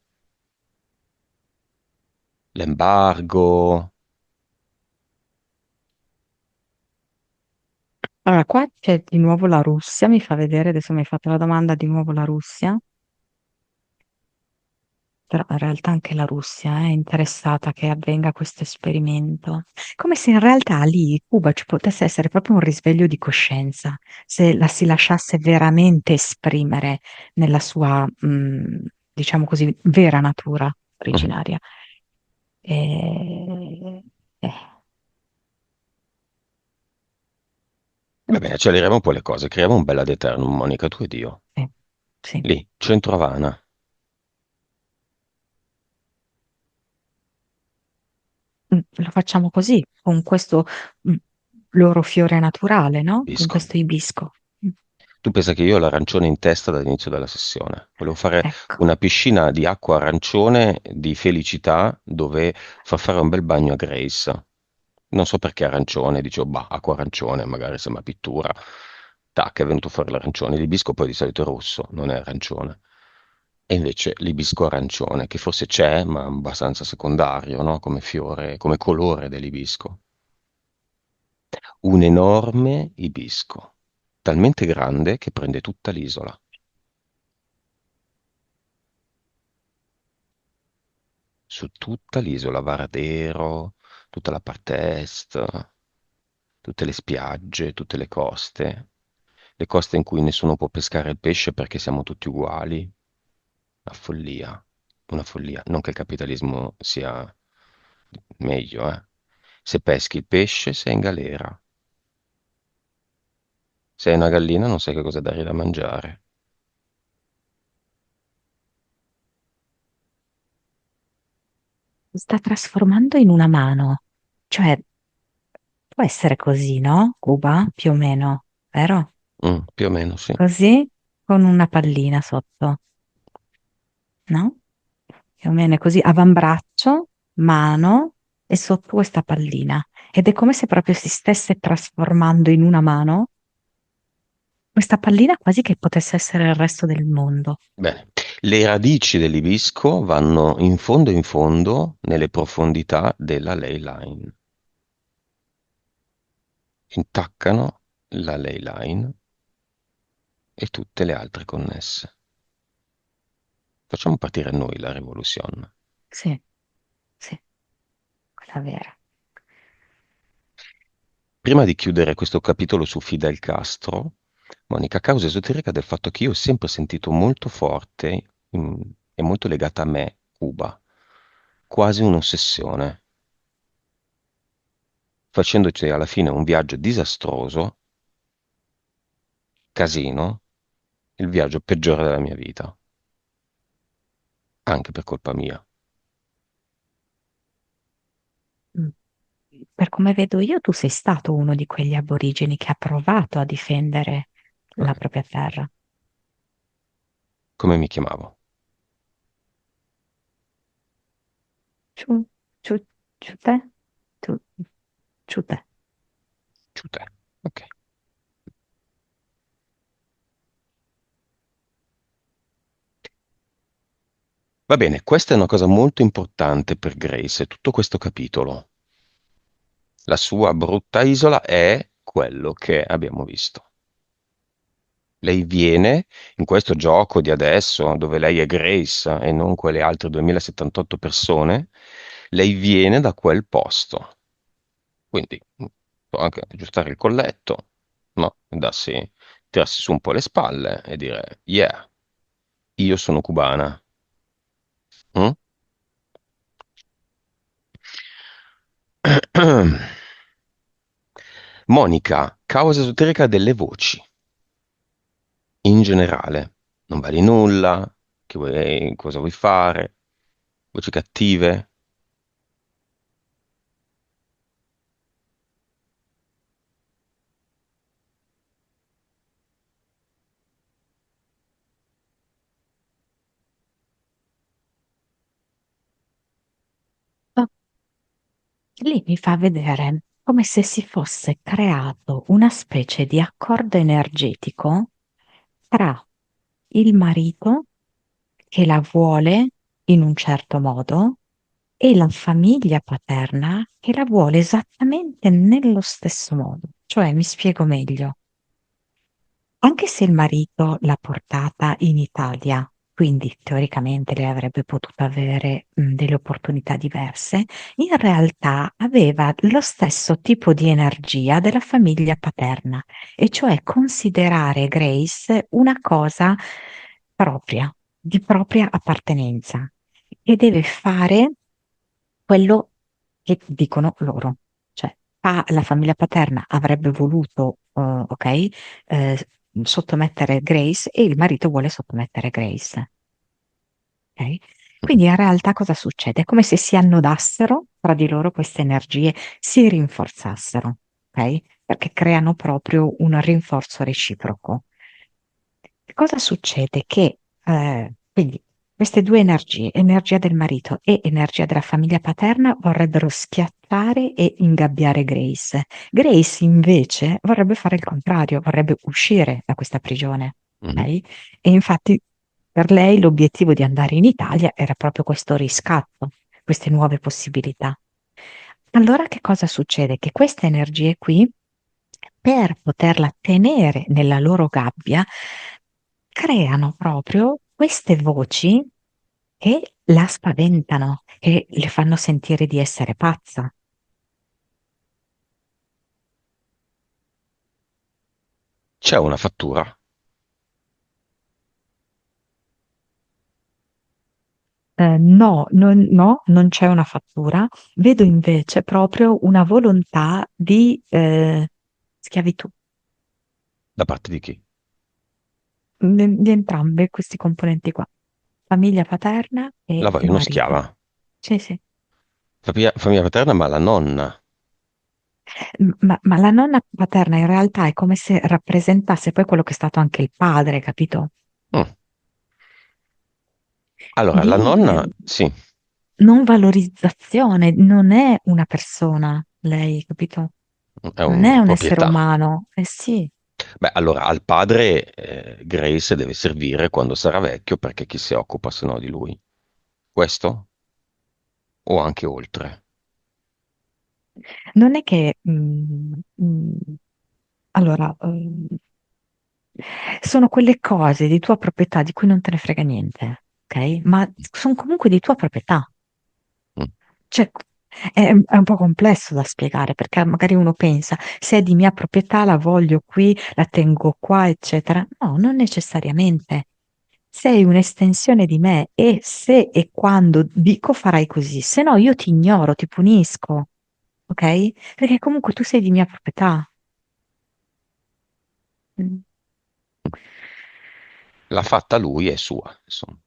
[SPEAKER 1] L'embargo?
[SPEAKER 2] Allora, qua c'è di nuovo la Russia, mi fa vedere, adesso mi hai fatto la domanda, di nuovo la Russia, però in realtà anche la Russia è interessata che avvenga questo esperimento. Come se in realtà lì Cuba ci potesse essere proprio un risveglio di coscienza, se la si lasciasse veramente esprimere nella sua, diciamo così, vera natura
[SPEAKER 1] Mhm.
[SPEAKER 2] originaria. E... eh,
[SPEAKER 1] Va bene, acceleriamo un po' le cose, creiamo un bella ad eternum, Monica, tu ed io.
[SPEAKER 2] sì, sì.
[SPEAKER 1] Lì, centro Havana.
[SPEAKER 2] Lo facciamo così, con questo mm, loro fiore naturale, no? Con
[SPEAKER 1] Capisco.
[SPEAKER 2] questo ibisco. Mm,
[SPEAKER 1] Tu pensa che io ho l'arancione in testa dall'inizio della sessione. Volevo fare
[SPEAKER 2] Ecco,
[SPEAKER 1] una piscina di acqua arancione di felicità dove far fare un bel bagno a Grace. Non so perché arancione, dicevo, bah, acqua arancione, magari sembra pittura. Tac, è venuto fuori l'arancione. L'ibisco poi di solito è rosso, non è arancione. E invece l'ibisco arancione, che forse c'è, ma abbastanza secondario, no? Come fiore, come colore dell'ibisco. Un enorme ibisco, talmente grande che prende tutta l'isola. Su tutta l'isola, Varadero, tutta la parte est, tutte le spiagge, tutte le coste in cui nessuno può pescare il pesce perché siamo tutti uguali. Una follia, una follia. Non che il capitalismo sia meglio, eh. Se peschi il pesce sei in galera. Se hai una gallina non sai che cosa dargli da mangiare.
[SPEAKER 2] si sta trasformando in una mano. Cioè, può essere così, no? Cuba, più o meno, vero?
[SPEAKER 1] Più o meno, sì.
[SPEAKER 2] Così, con una pallina sotto, no? Più o meno è così, avambraccio, mano e sotto questa pallina. Ed è come se proprio si stesse trasformando in una mano questa pallina quasi che potesse essere il resto del mondo.
[SPEAKER 1] Bene, le radici dell'ibisco vanno in fondo nelle profondità della ley line. Intaccano la ley line e tutte le altre connesse. Facciamo partire noi la rivoluzione.
[SPEAKER 2] Sì, sì, quella vera.
[SPEAKER 1] Prima di chiudere questo capitolo su Fidel Castro, Monica, causa esoterica del fatto che io ho sempre sentito molto forte e molto legata a me, Cuba, quasi un'ossessione, facendoci alla fine un viaggio disastroso, casino, il viaggio peggiore della mia vita, anche per colpa mia.
[SPEAKER 2] Mm. Per come vedo io, tu sei stato uno di quegli aborigeni che ha provato a difendere la
[SPEAKER 1] Eh,
[SPEAKER 2] propria terra.
[SPEAKER 1] Come mi chiamavo?
[SPEAKER 2] Ciu, ciu, ciu te? Tu, ciu te.
[SPEAKER 1] Ciute. Ok. Va bene, questa è una cosa molto importante per Grace, tutto questo capitolo. La sua brutta isola è quello che abbiamo visto. Lei viene in questo gioco di adesso, dove lei è Grace e non quelle altre 2078 persone, lei viene da quel posto. Quindi può anche aggiustare il colletto, no? Tirarsi su un po' le spalle e dire, yeah, io sono cubana. Mm? Monica, causa esoterica delle voci. In generale, non vali nulla, cosa vuoi fare, voci cattive.
[SPEAKER 2] Oh, lì mi fa vedere. come se si fosse creato una specie di accordo energetico tra il marito che la vuole in un certo modo e la famiglia paterna che la vuole esattamente nello stesso modo. Cioè, mi spiego meglio. Anche se il marito l'ha portata in Italia, quindi teoricamente lei avrebbe potuto avere delle opportunità diverse, in realtà aveva lo stesso tipo di energia della famiglia paterna, e cioè considerare Grace una cosa propria, di propria appartenenza, e deve fare quello che dicono loro. Cioè, la famiglia paterna avrebbe voluto, ok, sottomettere Grace e il marito vuole sottomettere Grace. Ok? Quindi in realtà cosa succede? È come se si annodassero tra di loro queste energie, si rinforzassero, ok? Perché creano proprio un rinforzo reciproco. Cosa succede? Che quindi queste due energie, energia del marito e energia della famiglia paterna, vorrebbero schiattare e ingabbiare Grace. Grace invece vorrebbe fare il contrario, vorrebbe uscire da questa prigione. Ok?
[SPEAKER 1] Mhm.
[SPEAKER 2] E infatti per lei l'obiettivo di andare in Italia era proprio questo riscatto, queste nuove possibilità. Allora che cosa succede? Che queste energie qui, per poterla tenere nella loro gabbia, creano proprio queste voci che la spaventano, che le fanno sentire di essere pazza.
[SPEAKER 1] C'è una fattura
[SPEAKER 2] No, no, non c'è una fattura, vedo invece proprio una volontà di schiavitù
[SPEAKER 1] da parte di chi?
[SPEAKER 2] di entrambe questi componenti qua, famiglia paterna e
[SPEAKER 1] La
[SPEAKER 2] il
[SPEAKER 1] vogliono
[SPEAKER 2] marito.
[SPEAKER 1] schiava.
[SPEAKER 2] Sì, sì.
[SPEAKER 1] Famiglia paterna, ma la nonna.
[SPEAKER 2] Ma la nonna paterna in realtà è come se rappresentasse poi quello che è stato anche il padre, capito?
[SPEAKER 1] Mm. Allora, la
[SPEAKER 2] Di
[SPEAKER 1] nonna, sì,
[SPEAKER 2] non valorizzazione, non è una persona, lei, capito?
[SPEAKER 1] è
[SPEAKER 2] Non è
[SPEAKER 1] una
[SPEAKER 2] un essere
[SPEAKER 1] proprietà.
[SPEAKER 2] umano, eh sì.
[SPEAKER 1] Beh, allora al padre Grace deve servire quando sarà vecchio perché chi si occupa se no di lui? Questo? O anche oltre?
[SPEAKER 2] Non è che, allora, sono quelle cose di tua proprietà di cui non te ne frega niente, ok? Ma sono comunque di tua proprietà.
[SPEAKER 1] Mm.
[SPEAKER 2] Cioè, è un po' complesso da spiegare perché magari uno pensa, se è di mia proprietà la voglio qui, la tengo qua, eccetera. No, non necessariamente. Sei un'estensione di me e se e quando dico farai così, se no io ti ignoro, ti punisco, ok? Perché comunque tu sei di mia proprietà. Mm.
[SPEAKER 1] L'ha fatta lui, è sua, insomma.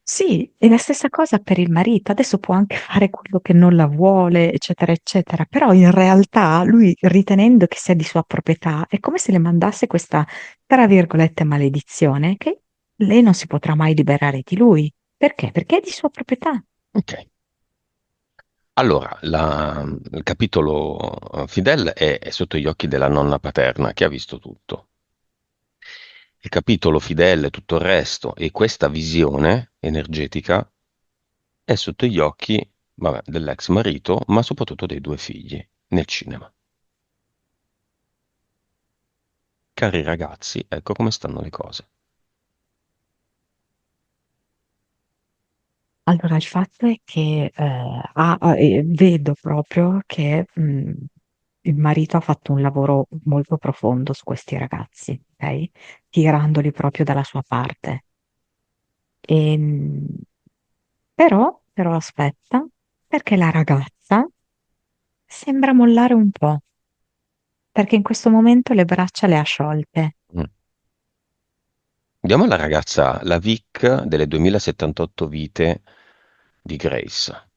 [SPEAKER 2] Sì, e la stessa cosa per il marito. Adesso può anche fare quello che non la vuole, eccetera, eccetera. Però in realtà lui, ritenendo che sia di sua proprietà, è come se le mandasse questa, tra virgolette, maledizione che lei non si potrà mai liberare di lui. Perché? Perché è di sua proprietà.
[SPEAKER 1] Ok. Allora, il capitolo Fidel è sotto gli occhi della nonna paterna che ha visto tutto. Il capitolo Fidel e tutto il resto e questa visione energetica è sotto gli occhi, vabbè, dell'ex marito, ma soprattutto dei due figli nel cinema. Cari ragazzi, ecco come stanno le cose.
[SPEAKER 2] Allora, il fatto è che vedo proprio che il marito ha fatto un lavoro molto profondo su questi ragazzi, ok? Tirandoli proprio dalla sua parte. E, però aspetta, perché la ragazza sembra mollare un po', perché in questo momento le braccia le ha sciolte.
[SPEAKER 1] Mm. Diamo alla ragazza la Vic delle 2078 vite di Grace.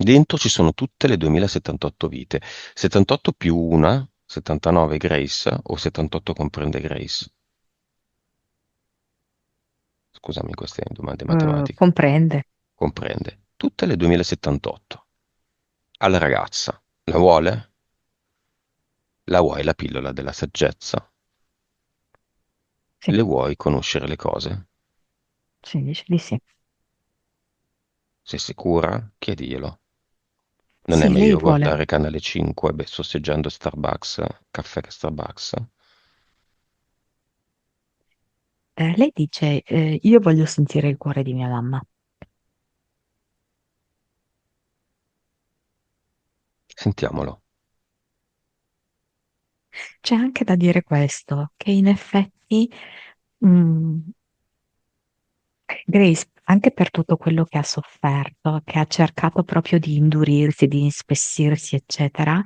[SPEAKER 1] Dentro ci sono tutte le 2078 vite. 78 più una, 79 Grace o 78 comprende Grace? Scusami queste domande matematiche.
[SPEAKER 2] Comprende.
[SPEAKER 1] Comprende tutte le 2078. alla ragazza. La vuole? La vuoi la pillola della saggezza?
[SPEAKER 2] Sì,
[SPEAKER 1] Le vuoi conoscere le cose?
[SPEAKER 2] sì, dice di sì.
[SPEAKER 1] Sei sicura? Chiediglielo. Non è
[SPEAKER 2] Sì, lei
[SPEAKER 1] meglio
[SPEAKER 2] vuole.
[SPEAKER 1] guardare Canale 5, beh, sorseggiando Starbucks, caffè che Starbucks?
[SPEAKER 2] Lei dice, io voglio sentire il cuore di mia mamma.
[SPEAKER 1] Sentiamolo.
[SPEAKER 2] C'è anche da dire questo, che in effetti mm, Grace, anche per tutto quello che ha sofferto, che ha cercato proprio di indurirsi, di inspessirsi, eccetera,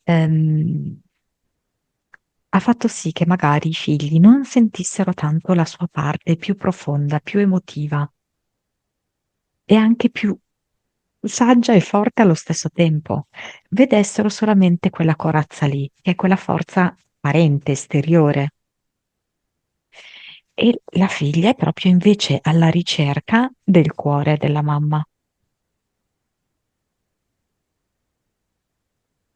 [SPEAKER 2] ehm, ha fatto sì che magari i figli non sentissero tanto la sua parte più profonda, più emotiva e anche più saggia e forte allo stesso tempo. Vedessero solamente quella corazza lì, che è quella forza apparente, esteriore. E la figlia è proprio invece alla ricerca del cuore della mamma.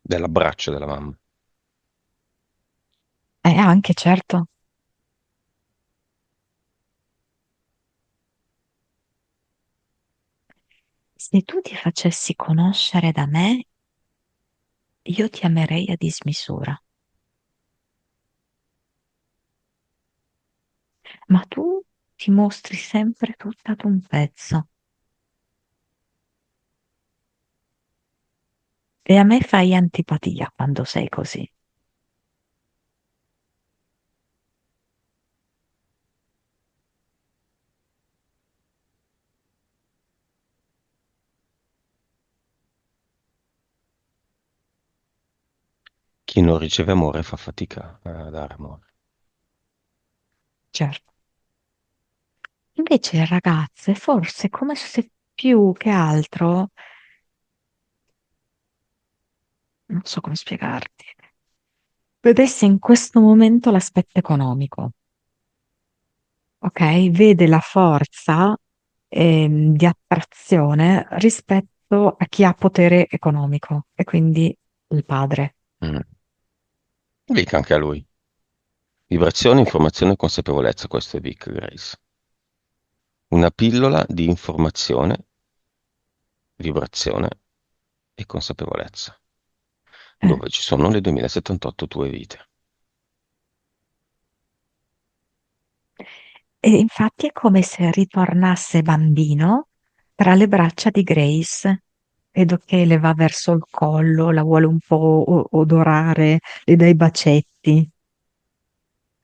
[SPEAKER 1] Dell'abbraccio della mamma.
[SPEAKER 2] Anche certo, se tu ti facessi conoscere da me, io ti amerei a dismisura, ma tu ti mostri sempre tutta ad un pezzo e a me fai antipatia quando sei così.
[SPEAKER 1] Chi non riceve amore fa fatica a dare amore.
[SPEAKER 2] Certo. Invece le ragazze, forse come se più che altro, non so come spiegarti, vedesse in questo momento l'aspetto economico, ok? Vede la forza di attrazione rispetto a chi ha potere economico e quindi il padre.
[SPEAKER 1] Mm. Dica anche a lui. Vibrazione, informazione, consapevolezza, questo è Vic Grace. Una pillola di informazione, vibrazione e consapevolezza,
[SPEAKER 2] Eh.
[SPEAKER 1] dove ci sono le 2078 tue vite.
[SPEAKER 2] E infatti è come se ritornasse bambino tra le braccia di Grace. Vedo che le va verso il collo, la vuole un po' odorare, le dà i bacetti,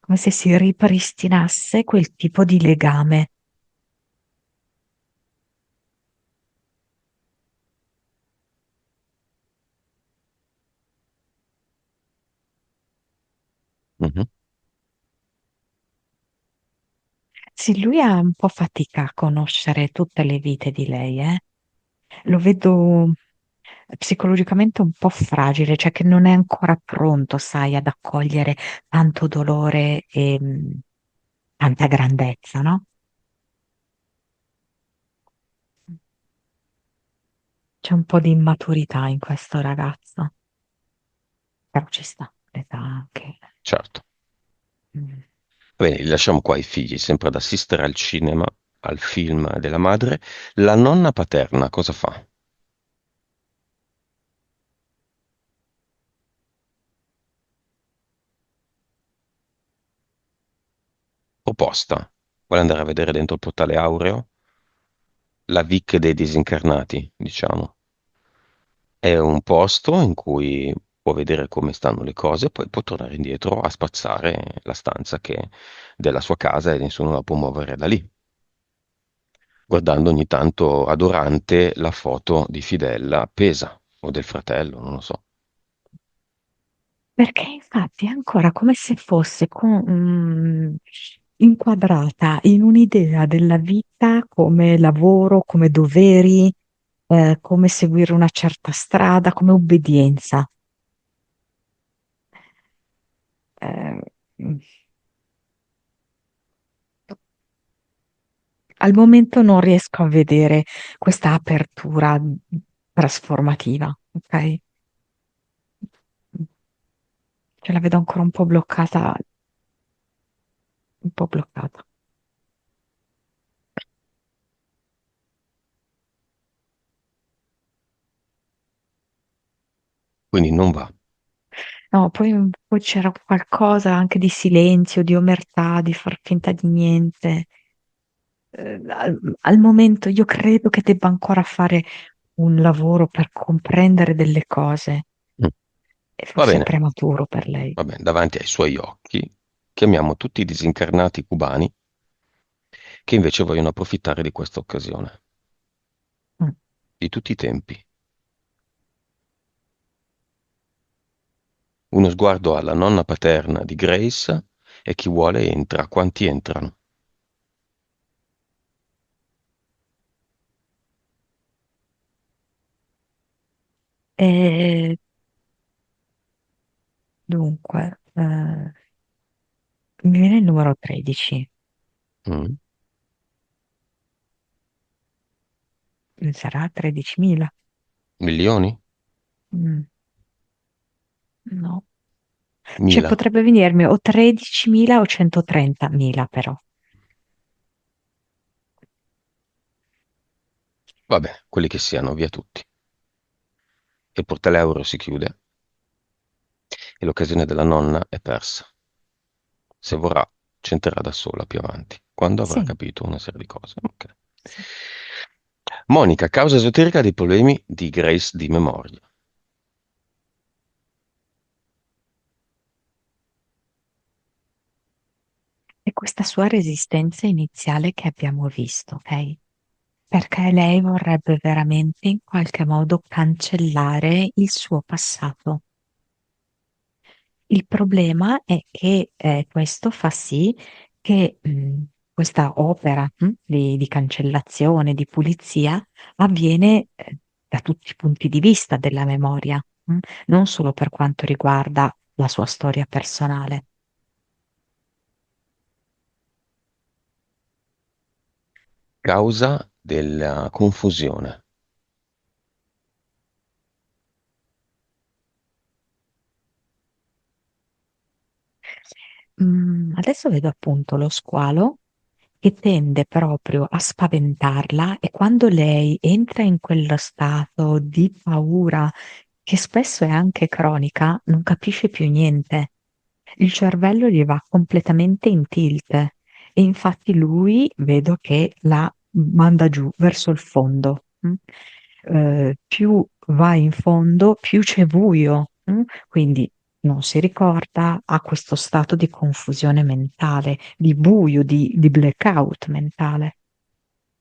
[SPEAKER 2] come se si ripristinasse quel tipo di legame.
[SPEAKER 1] Mhm.
[SPEAKER 2] Sì, lui ha un po' fatica a conoscere tutte le vite di lei, eh. Lo vedo psicologicamente un po' fragile, cioè che non è ancora pronto, sai, ad accogliere tanto dolore e tanta grandezza, no? C'è un po' di immaturità in questo ragazzo, però ci sta, l'età anche.
[SPEAKER 1] Certo.
[SPEAKER 2] Mm.
[SPEAKER 1] Bene, li lasciamo qua i figli, sempre ad assistere al cinema, al film della madre. La nonna paterna cosa fa? Proposta. Vuole andare a vedere dentro il portale aureo? La Vic dei disincarnati, diciamo. È un posto in cui può vedere come stanno le cose, poi può tornare indietro a spazzare la stanza che è della sua casa e nessuno la può muovere da lì, guardando ogni tanto adorante la foto di Fidel appesa, o del fratello, non lo so.
[SPEAKER 2] Perché infatti è ancora come se fosse inquadrata in un'idea della vita come lavoro, come doveri, come seguire una certa strada, come obbedienza. Eh, Al momento non riesco a vedere questa apertura trasformativa. ok? Ce la vedo ancora un po' bloccata, un po' bloccata.
[SPEAKER 1] Quindi non va.
[SPEAKER 2] No, poi c'era qualcosa anche di silenzio, di omertà, di far finta di niente. Al momento io credo che debba ancora fare un lavoro per comprendere delle cose
[SPEAKER 1] Mm.
[SPEAKER 2] e
[SPEAKER 1] Va
[SPEAKER 2] forse è
[SPEAKER 1] bene,
[SPEAKER 2] prematuro per lei.
[SPEAKER 1] va bene, davanti ai suoi occhi chiamiamo tutti i disincarnati cubani che invece vogliono approfittare di questa occasione,
[SPEAKER 2] Mm.
[SPEAKER 1] di tutti i tempi. Uno sguardo alla nonna paterna di Grace e chi vuole entra, quanti entrano.
[SPEAKER 2] E dunque, mi viene il numero 13.
[SPEAKER 1] Mm.
[SPEAKER 2] Sarà 13.000?
[SPEAKER 1] Milioni?
[SPEAKER 2] Mm, no. Cioè
[SPEAKER 1] Mila?
[SPEAKER 2] potrebbe venirmi o 13.000 o 130.000 però.
[SPEAKER 1] Va bene, quelli che siano, via tutti. Il portaeuro si chiude e l'occasione della nonna è persa. Se vorrà, c'entrerà da sola più avanti, quando avrà
[SPEAKER 2] Sì,
[SPEAKER 1] capito una serie di cose. Ok.
[SPEAKER 2] sì.
[SPEAKER 1] Monica, causa esoterica dei problemi di Grace di memoria.
[SPEAKER 2] E questa sua resistenza iniziale che abbiamo visto, ok? Perché lei vorrebbe veramente in qualche modo cancellare il suo passato. Il problema è che questo fa sì che questa opera di cancellazione, di pulizia, avviene da tutti i punti di vista della memoria, non solo per quanto riguarda la sua storia personale.
[SPEAKER 1] Causa della confusione.
[SPEAKER 2] Adesso vedo appunto lo squalo che tende proprio a spaventarla e quando lei entra in quello stato di paura, che spesso è anche cronica, non capisce più niente. Il cervello gli va completamente in tilt e infatti lui vedo che la manda giù verso il fondo. Più va in fondo, più c'è buio. Quindi non si ricorda, ha questo stato di confusione mentale, di buio, di blackout mentale.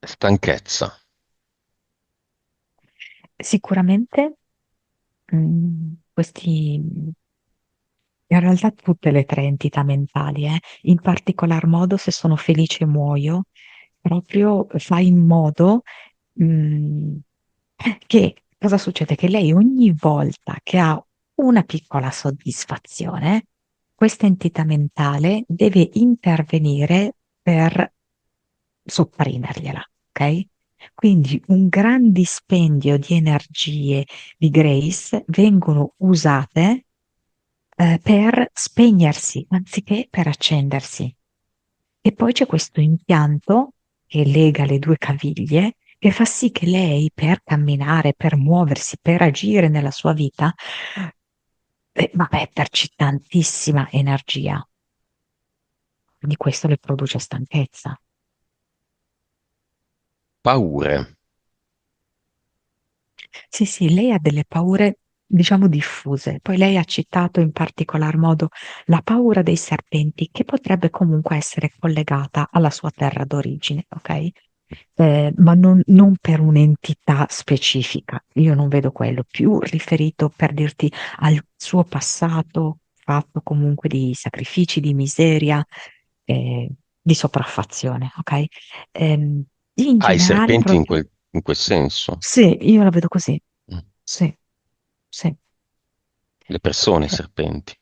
[SPEAKER 1] Stanchezza.
[SPEAKER 2] Sicuramente questi, in realtà tutte le tre entità mentali, in particolar modo se sono felice e muoio, proprio fa in modo mh, che cosa succede? Che lei ogni volta che ha una piccola soddisfazione, questa entità mentale deve intervenire per sopprimergliela, ok? Quindi un gran dispendio di energie di Grace vengono usate per spegnersi anziché per accendersi. E poi c'è questo impianto che lega le due caviglie che fa sì che lei per camminare, per muoversi, per agire nella sua vita, va a metterci tantissima energia. Quindi questo le produce stanchezza.
[SPEAKER 1] Paure.
[SPEAKER 2] Sì, sì, lei ha delle paure, diciamo, diffuse. Poi lei ha citato in particolar modo la paura dei serpenti, che potrebbe comunque essere collegata alla sua terra d'origine, ok? Ma non per un'entità specifica. Io non vedo quello, più riferito per dirti al suo passato, fatto comunque di sacrifici, di miseria, di sopraffazione, ok? Ehm, in
[SPEAKER 1] Ah, i
[SPEAKER 2] generale,
[SPEAKER 1] serpenti
[SPEAKER 2] proprio.
[SPEAKER 1] in quel senso.
[SPEAKER 2] Sì, io la vedo così.
[SPEAKER 1] Mm.
[SPEAKER 2] Sì, sì.
[SPEAKER 1] Le persone
[SPEAKER 2] Eh,
[SPEAKER 1] serpenti.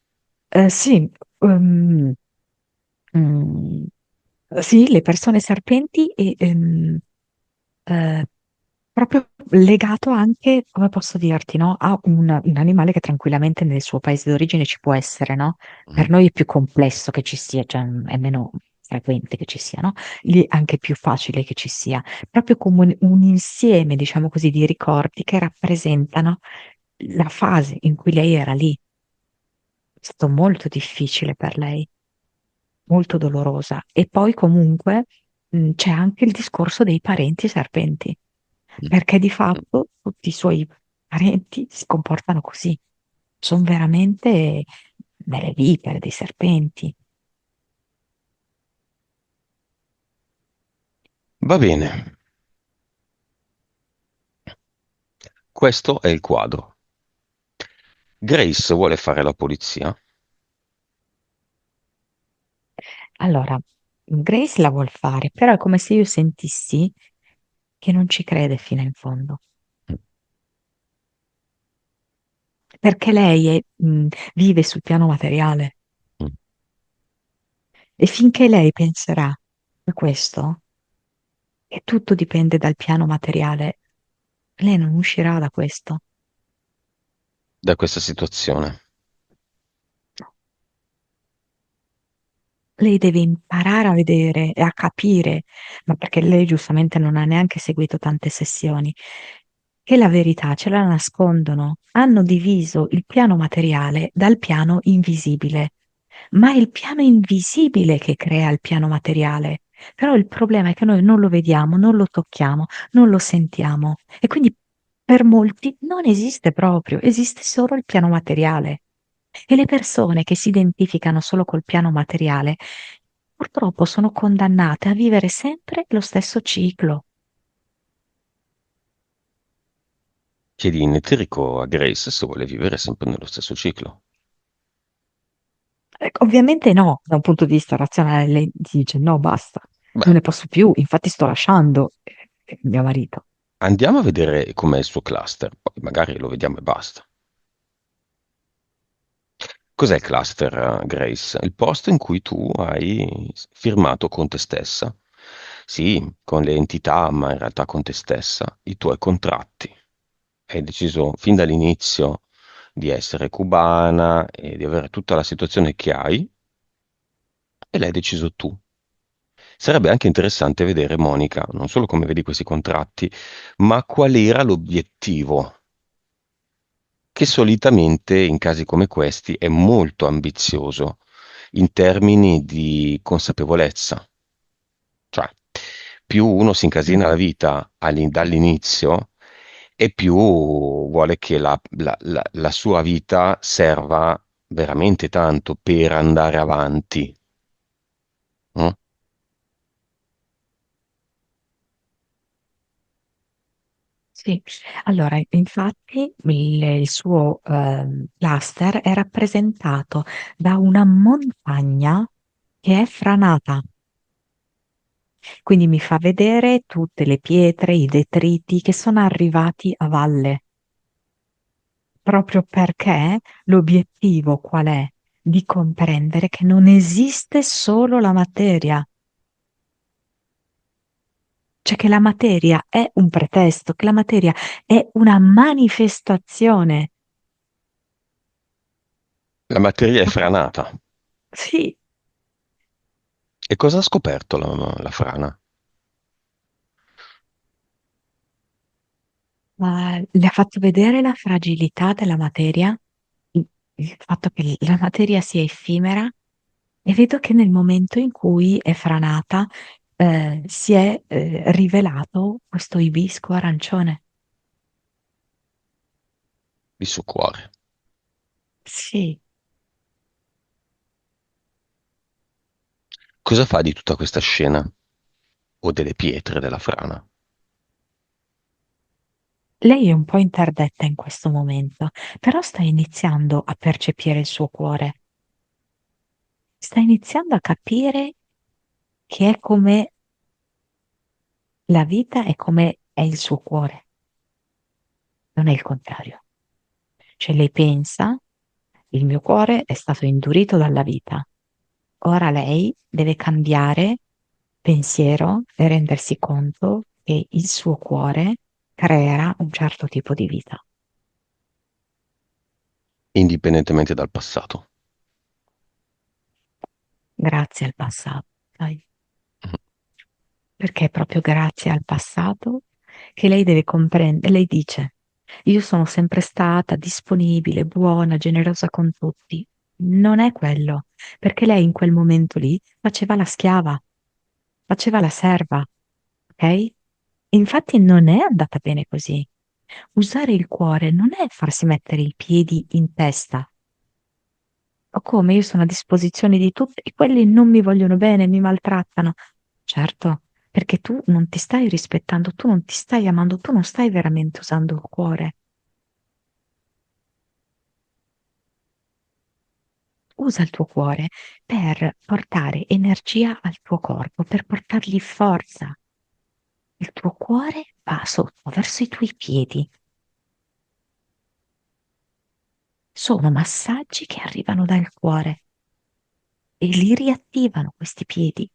[SPEAKER 2] sì, mm, sì, le persone serpenti e proprio legato anche, come posso dirti, no? A un animale che tranquillamente nel suo paese d'origine ci può essere, no?
[SPEAKER 1] Mhm.
[SPEAKER 2] Per noi è più complesso che ci sia, cioè è meno frequente che ci sia, no? Lì è anche più facile che ci sia, proprio come un insieme, diciamo così, di ricordi che rappresentano la fase in cui lei era lì. È stato molto difficile per lei, molto dolorosa. E poi comunque c'è anche il discorso dei parenti serpenti, perché di fatto tutti i suoi parenti si comportano così. Sono veramente delle vipere, dei serpenti.
[SPEAKER 1] Va bene, questo è il quadro. Grace vuole fare la polizia.
[SPEAKER 2] Allora, Grace la vuol fare, però è come se io sentissi che non ci crede fino in fondo, perché lei vive sul piano materiale e finché lei penserà a questo, che tutto dipende dal piano materiale, lei non uscirà da questo.
[SPEAKER 1] Da questa situazione.
[SPEAKER 2] Lei deve imparare a vedere e a capire, ma perché lei giustamente non ha neanche seguito tante sessioni, che la verità ce la nascondono. Hanno diviso il piano materiale dal piano invisibile, ma è il piano invisibile che crea il piano materiale. Però il problema è che noi non lo vediamo, non lo tocchiamo, non lo sentiamo e quindi per molti non esiste proprio, esiste solo il piano materiale. E le persone che si identificano solo col piano materiale purtroppo sono condannate a vivere sempre lo stesso ciclo.
[SPEAKER 1] Chiedi in eterico a Grace se vuole vivere sempre nello stesso ciclo.
[SPEAKER 2] Ecco, ovviamente no, da un punto di vista razionale lei dice no, basta,
[SPEAKER 1] Beh,
[SPEAKER 2] non ne posso più, infatti sto lasciando mio marito.
[SPEAKER 1] andiamo a vedere com'è il suo cluster, poi magari lo vediamo e basta. Cos'è il cluster, Grace? Il posto in cui tu hai firmato con te stessa. Sì, con le entità, ma in realtà con te stessa, i tuoi contratti. Hai deciso fin dall'inizio di essere cubana e di avere tutta la situazione che hai e l'hai deciso tu. Sarebbe anche interessante vedere, Monica, non solo come vedi questi contratti, ma qual era l'obiettivo, che solitamente in casi come questi è molto ambizioso in termini di consapevolezza. Cioè, più uno si incasina la
[SPEAKER 2] Mhm.
[SPEAKER 1] vita dall'inizio e più vuole che la sua vita serva veramente tanto per andare avanti. Mm?
[SPEAKER 2] Sì, allora infatti il suo cluster è rappresentato da una montagna che è franata. Quindi mi fa vedere tutte le pietre, i detriti che sono arrivati a valle, proprio perché l'obiettivo qual è? Di comprendere che non esiste solo la materia, cioè che la materia è un pretesto, che la materia è una manifestazione.
[SPEAKER 1] La materia è franata.
[SPEAKER 2] Sì,
[SPEAKER 1] E cosa ha scoperto la frana?
[SPEAKER 2] ma le ha fatto vedere la fragilità della materia, il fatto che la materia sia effimera e vedo che nel momento in cui è franata, si è rivelato questo ibisco arancione.
[SPEAKER 1] Il suo cuore.
[SPEAKER 2] Sì,
[SPEAKER 1] Cosa fa di tutta questa scena? O delle pietre della frana?
[SPEAKER 2] lei è un po' interdetta in questo momento, però sta iniziando a percepire il suo cuore, sta iniziando a capire che è come la vita è come è il suo cuore, non è il contrario. Cioè lei pensa, il mio cuore è stato indurito dalla vita, ora lei deve cambiare pensiero e rendersi conto che il suo cuore creerà un certo tipo di vita,
[SPEAKER 1] indipendentemente dal passato.
[SPEAKER 2] grazie al passato, sai?
[SPEAKER 1] Mhm.
[SPEAKER 2] Perché è proprio grazie al passato che lei deve comprendere. Lei dice, io sono sempre stata disponibile, buona, generosa con tutti. Non è quello, perché lei in quel momento lì faceva la schiava, faceva la serva, ok? E infatti non è andata bene così. Usare il cuore non è farsi mettere i piedi in testa. O come io sono a disposizione di tutti e quelli non mi vogliono bene, mi maltrattano. Certo, perché tu non ti stai rispettando, tu non ti stai amando, tu non stai veramente usando il cuore. Usa il tuo cuore per portare energia al tuo corpo, per portargli forza. Il tuo cuore va sotto, verso i tuoi piedi. Sono massaggi che arrivano dal cuore e li riattivano questi piedi.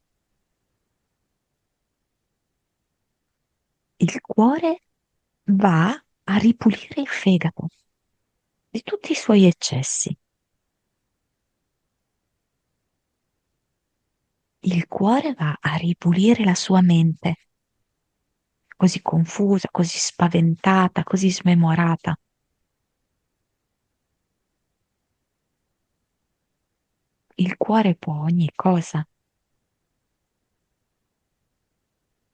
[SPEAKER 2] Il cuore va a ripulire il fegato di tutti i suoi eccessi. Il cuore va a ripulire la sua mente, così confusa, così spaventata, così smemorata. Il cuore può ogni cosa,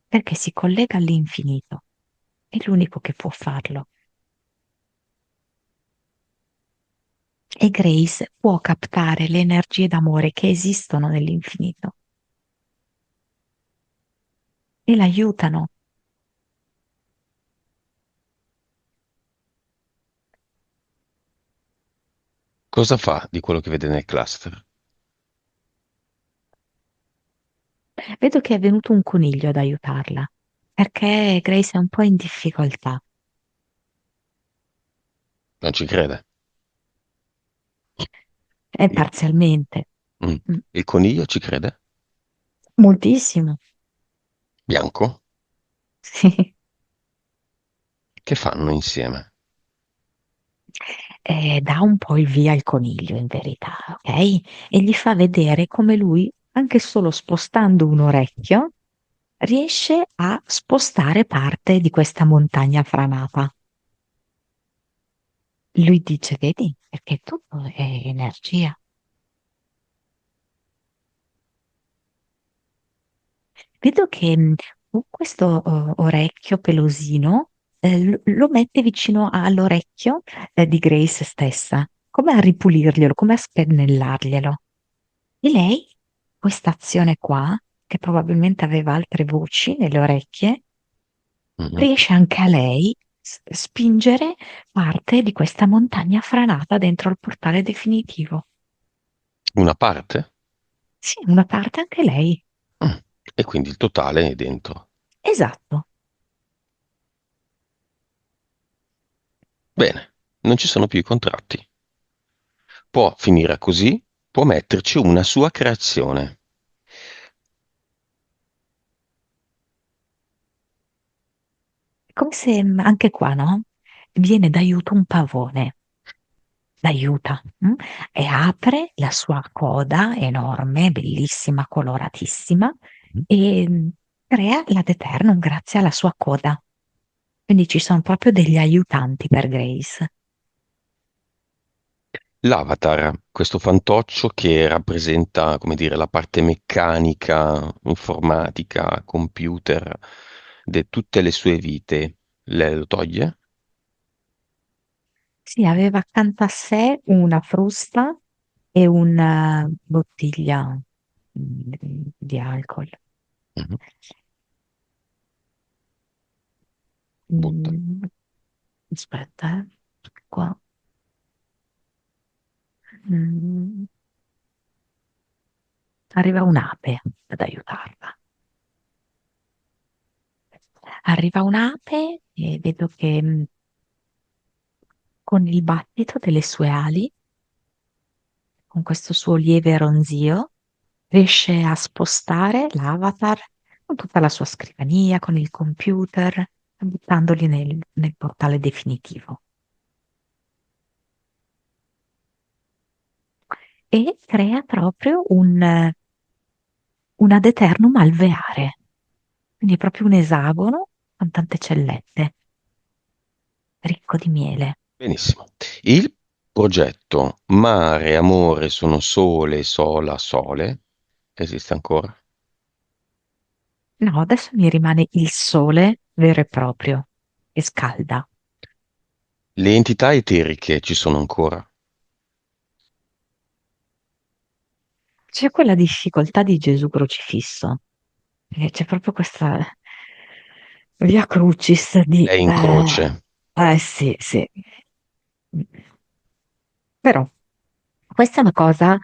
[SPEAKER 2] perché si collega all'infinito. È l'unico che può farlo. E Grace può captare le energie d'amore che esistono nell'infinito e l'aiutano.
[SPEAKER 1] Cosa fa di quello che vede nel cluster?
[SPEAKER 2] Vedo che è venuto un coniglio ad aiutarla, perché Grace è un po' in difficoltà.
[SPEAKER 1] Non ci crede.
[SPEAKER 2] È
[SPEAKER 1] Il,
[SPEAKER 2] parzialmente.
[SPEAKER 1] mm.
[SPEAKER 2] Mm,
[SPEAKER 1] Il coniglio ci crede?
[SPEAKER 2] moltissimo.
[SPEAKER 1] Bianco?
[SPEAKER 2] Sì.
[SPEAKER 1] Che fanno insieme?
[SPEAKER 2] Dà un po' il via al coniglio in verità, ok? E gli fa vedere come lui, anche solo spostando un orecchio, riesce a spostare parte di questa montagna franata. Lui dice, vedi, perché tutto è energia. Vedo che con questo orecchio pelosino lo mette vicino all'orecchio di Grace stessa, come a ripulirglielo, come a spennellarglielo. E lei, questa azione qua, che probabilmente aveva altre voci nelle orecchie,
[SPEAKER 1] Mhm.
[SPEAKER 2] riesce anche a lei spingere parte di questa montagna franata dentro il portale definitivo.
[SPEAKER 1] Una parte?
[SPEAKER 2] Sì, una parte anche lei.
[SPEAKER 1] Mm. E quindi il totale è dentro.
[SPEAKER 2] Esatto.
[SPEAKER 1] Bene, non ci sono più i contratti. Può finire così, può metterci una sua creazione.
[SPEAKER 2] È come se anche qua, no? Viene d'aiuto un pavone, l'aiuta e apre la sua coda enorme, bellissima, coloratissima e crea l'Ad Eternum grazie alla sua coda. Quindi ci sono proprio degli aiutanti per Grace.
[SPEAKER 1] L'avatar, questo fantoccio che rappresenta, come dire, la parte meccanica, informatica, computer di tutte le sue vite, lei lo toglie?
[SPEAKER 2] Sì, aveva accanto a sé una frusta e una bottiglia di alcol.
[SPEAKER 1] Mhm. Butta.
[SPEAKER 2] Mm, aspetta, perché qua. Mm, arriva un'ape ad aiutarla. Arriva un'ape e vedo che con il battito delle sue ali, con questo suo lieve ronzio, riesce a spostare l'avatar con tutta la sua scrivania, con il computer. buttandoli nel portale definitivo. E crea proprio un ad eternum alveare, quindi è proprio un esagono con tante cellette, ricco di miele.
[SPEAKER 1] Benissimo. Il progetto Mare, amore, sono sole, sola, sole, esiste ancora?
[SPEAKER 2] No, adesso mi rimane il sole vero e proprio, che scalda.
[SPEAKER 1] Le entità eteriche ci sono ancora?
[SPEAKER 2] C'è quella difficoltà di Gesù crocifisso, c'è proprio questa via crucis
[SPEAKER 1] È in croce.
[SPEAKER 2] sì, sì. Però questa è una cosa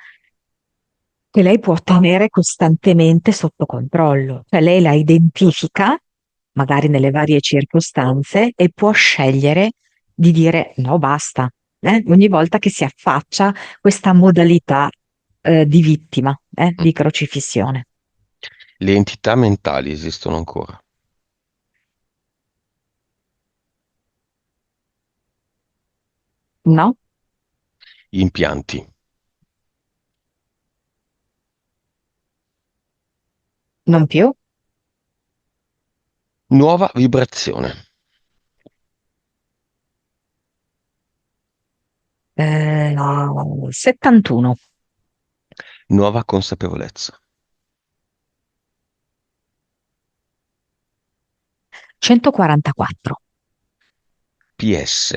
[SPEAKER 2] che lei può tenere costantemente sotto controllo, cioè lei la identifica, magari nelle varie circostanze, e può scegliere di dire no, basta, ogni volta che si affaccia questa modalità, di vittima,
[SPEAKER 1] Mm.
[SPEAKER 2] di crocifissione.
[SPEAKER 1] Le entità mentali esistono ancora?
[SPEAKER 2] No,
[SPEAKER 1] Gli impianti?
[SPEAKER 2] non più.
[SPEAKER 1] Nuova vibrazione.
[SPEAKER 2] No, 71,
[SPEAKER 1] Nuova consapevolezza.
[SPEAKER 2] 144,
[SPEAKER 1] PS.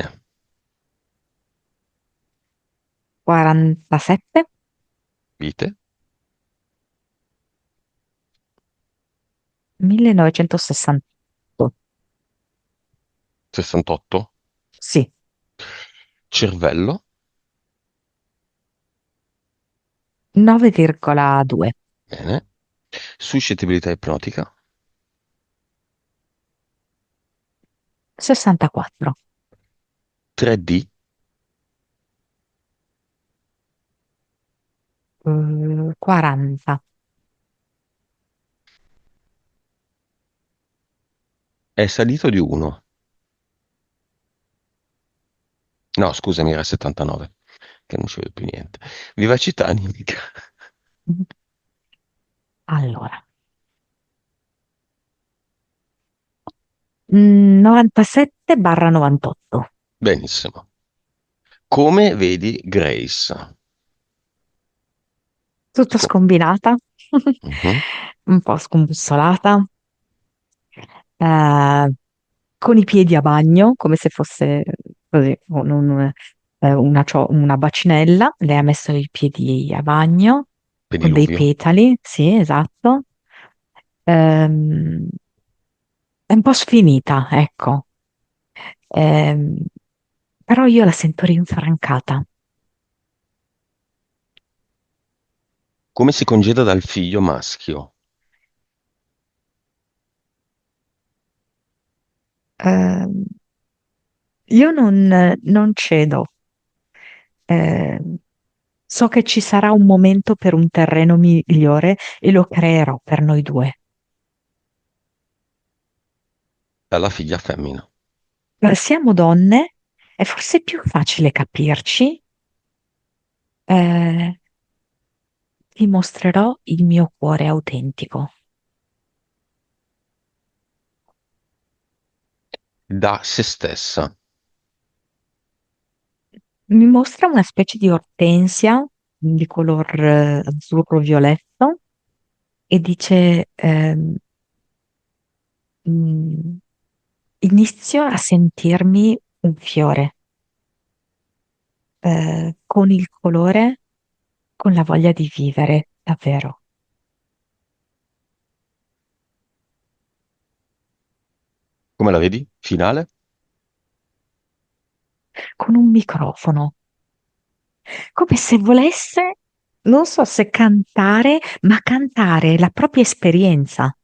[SPEAKER 2] 47,
[SPEAKER 1] Vite?
[SPEAKER 2] 1968.
[SPEAKER 1] 68.
[SPEAKER 2] Sì,
[SPEAKER 1] Cervello?
[SPEAKER 2] 9,2.
[SPEAKER 1] Bene. Suscettibilità ipnotica?
[SPEAKER 2] 64,
[SPEAKER 1] 3D?
[SPEAKER 2] 40,
[SPEAKER 1] È salito di 1. No, scusami, era 79, che non ci vedo più niente. Vivacità animica.
[SPEAKER 2] allora, 97/98,
[SPEAKER 1] Benissimo. Come vedi Grace?
[SPEAKER 2] tutta
[SPEAKER 1] Co-
[SPEAKER 2] scombinata,
[SPEAKER 1] Mhm.
[SPEAKER 2] un po' scombussolata, eh, con i piedi a bagno, come se fosse così, una bacinella, lei ha messo i piedi a bagno con dei
[SPEAKER 1] Pediluvio.
[SPEAKER 2] petali, sì, esatto. Ehm, è un po' sfinita, ecco. Ehm, però io la sento rinfrancata.
[SPEAKER 1] Come si congeda dal figlio maschio?
[SPEAKER 2] Ehm, io non cedo. Ehm, so che ci sarà un momento per un terreno migliore e lo creerò per noi due.
[SPEAKER 1] Dalla figlia femmina.
[SPEAKER 2] Siamo donne, è forse più facile capirci. eh, ti mostrerò il mio cuore autentico.
[SPEAKER 1] Da se stessa.
[SPEAKER 2] Mi mostra una specie di ortensia di color azzurro-violetto e dice, mm, inizio a sentirmi un fiore, con il colore, con la voglia di vivere, davvero,
[SPEAKER 1] Come la vedi? Finale?
[SPEAKER 2] con un microfono, come se volesse, non so se cantare, ma cantare la propria esperienza,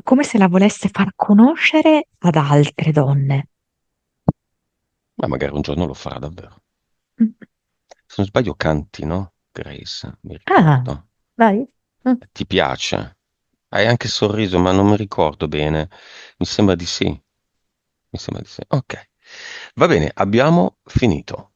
[SPEAKER 2] come se la volesse far conoscere ad altre donne.
[SPEAKER 1] Ma magari un giorno lo farà davvero.
[SPEAKER 2] Mm.
[SPEAKER 1] Se non sbaglio canti, no? Grace, mi
[SPEAKER 2] Ah,
[SPEAKER 1] ricordo.
[SPEAKER 2] dai.
[SPEAKER 1] Ti piace? Hai anche sorriso, ma non mi ricordo bene. Mi sembra di sì. Mi sembra di sì. Ok. Va bene, abbiamo finito.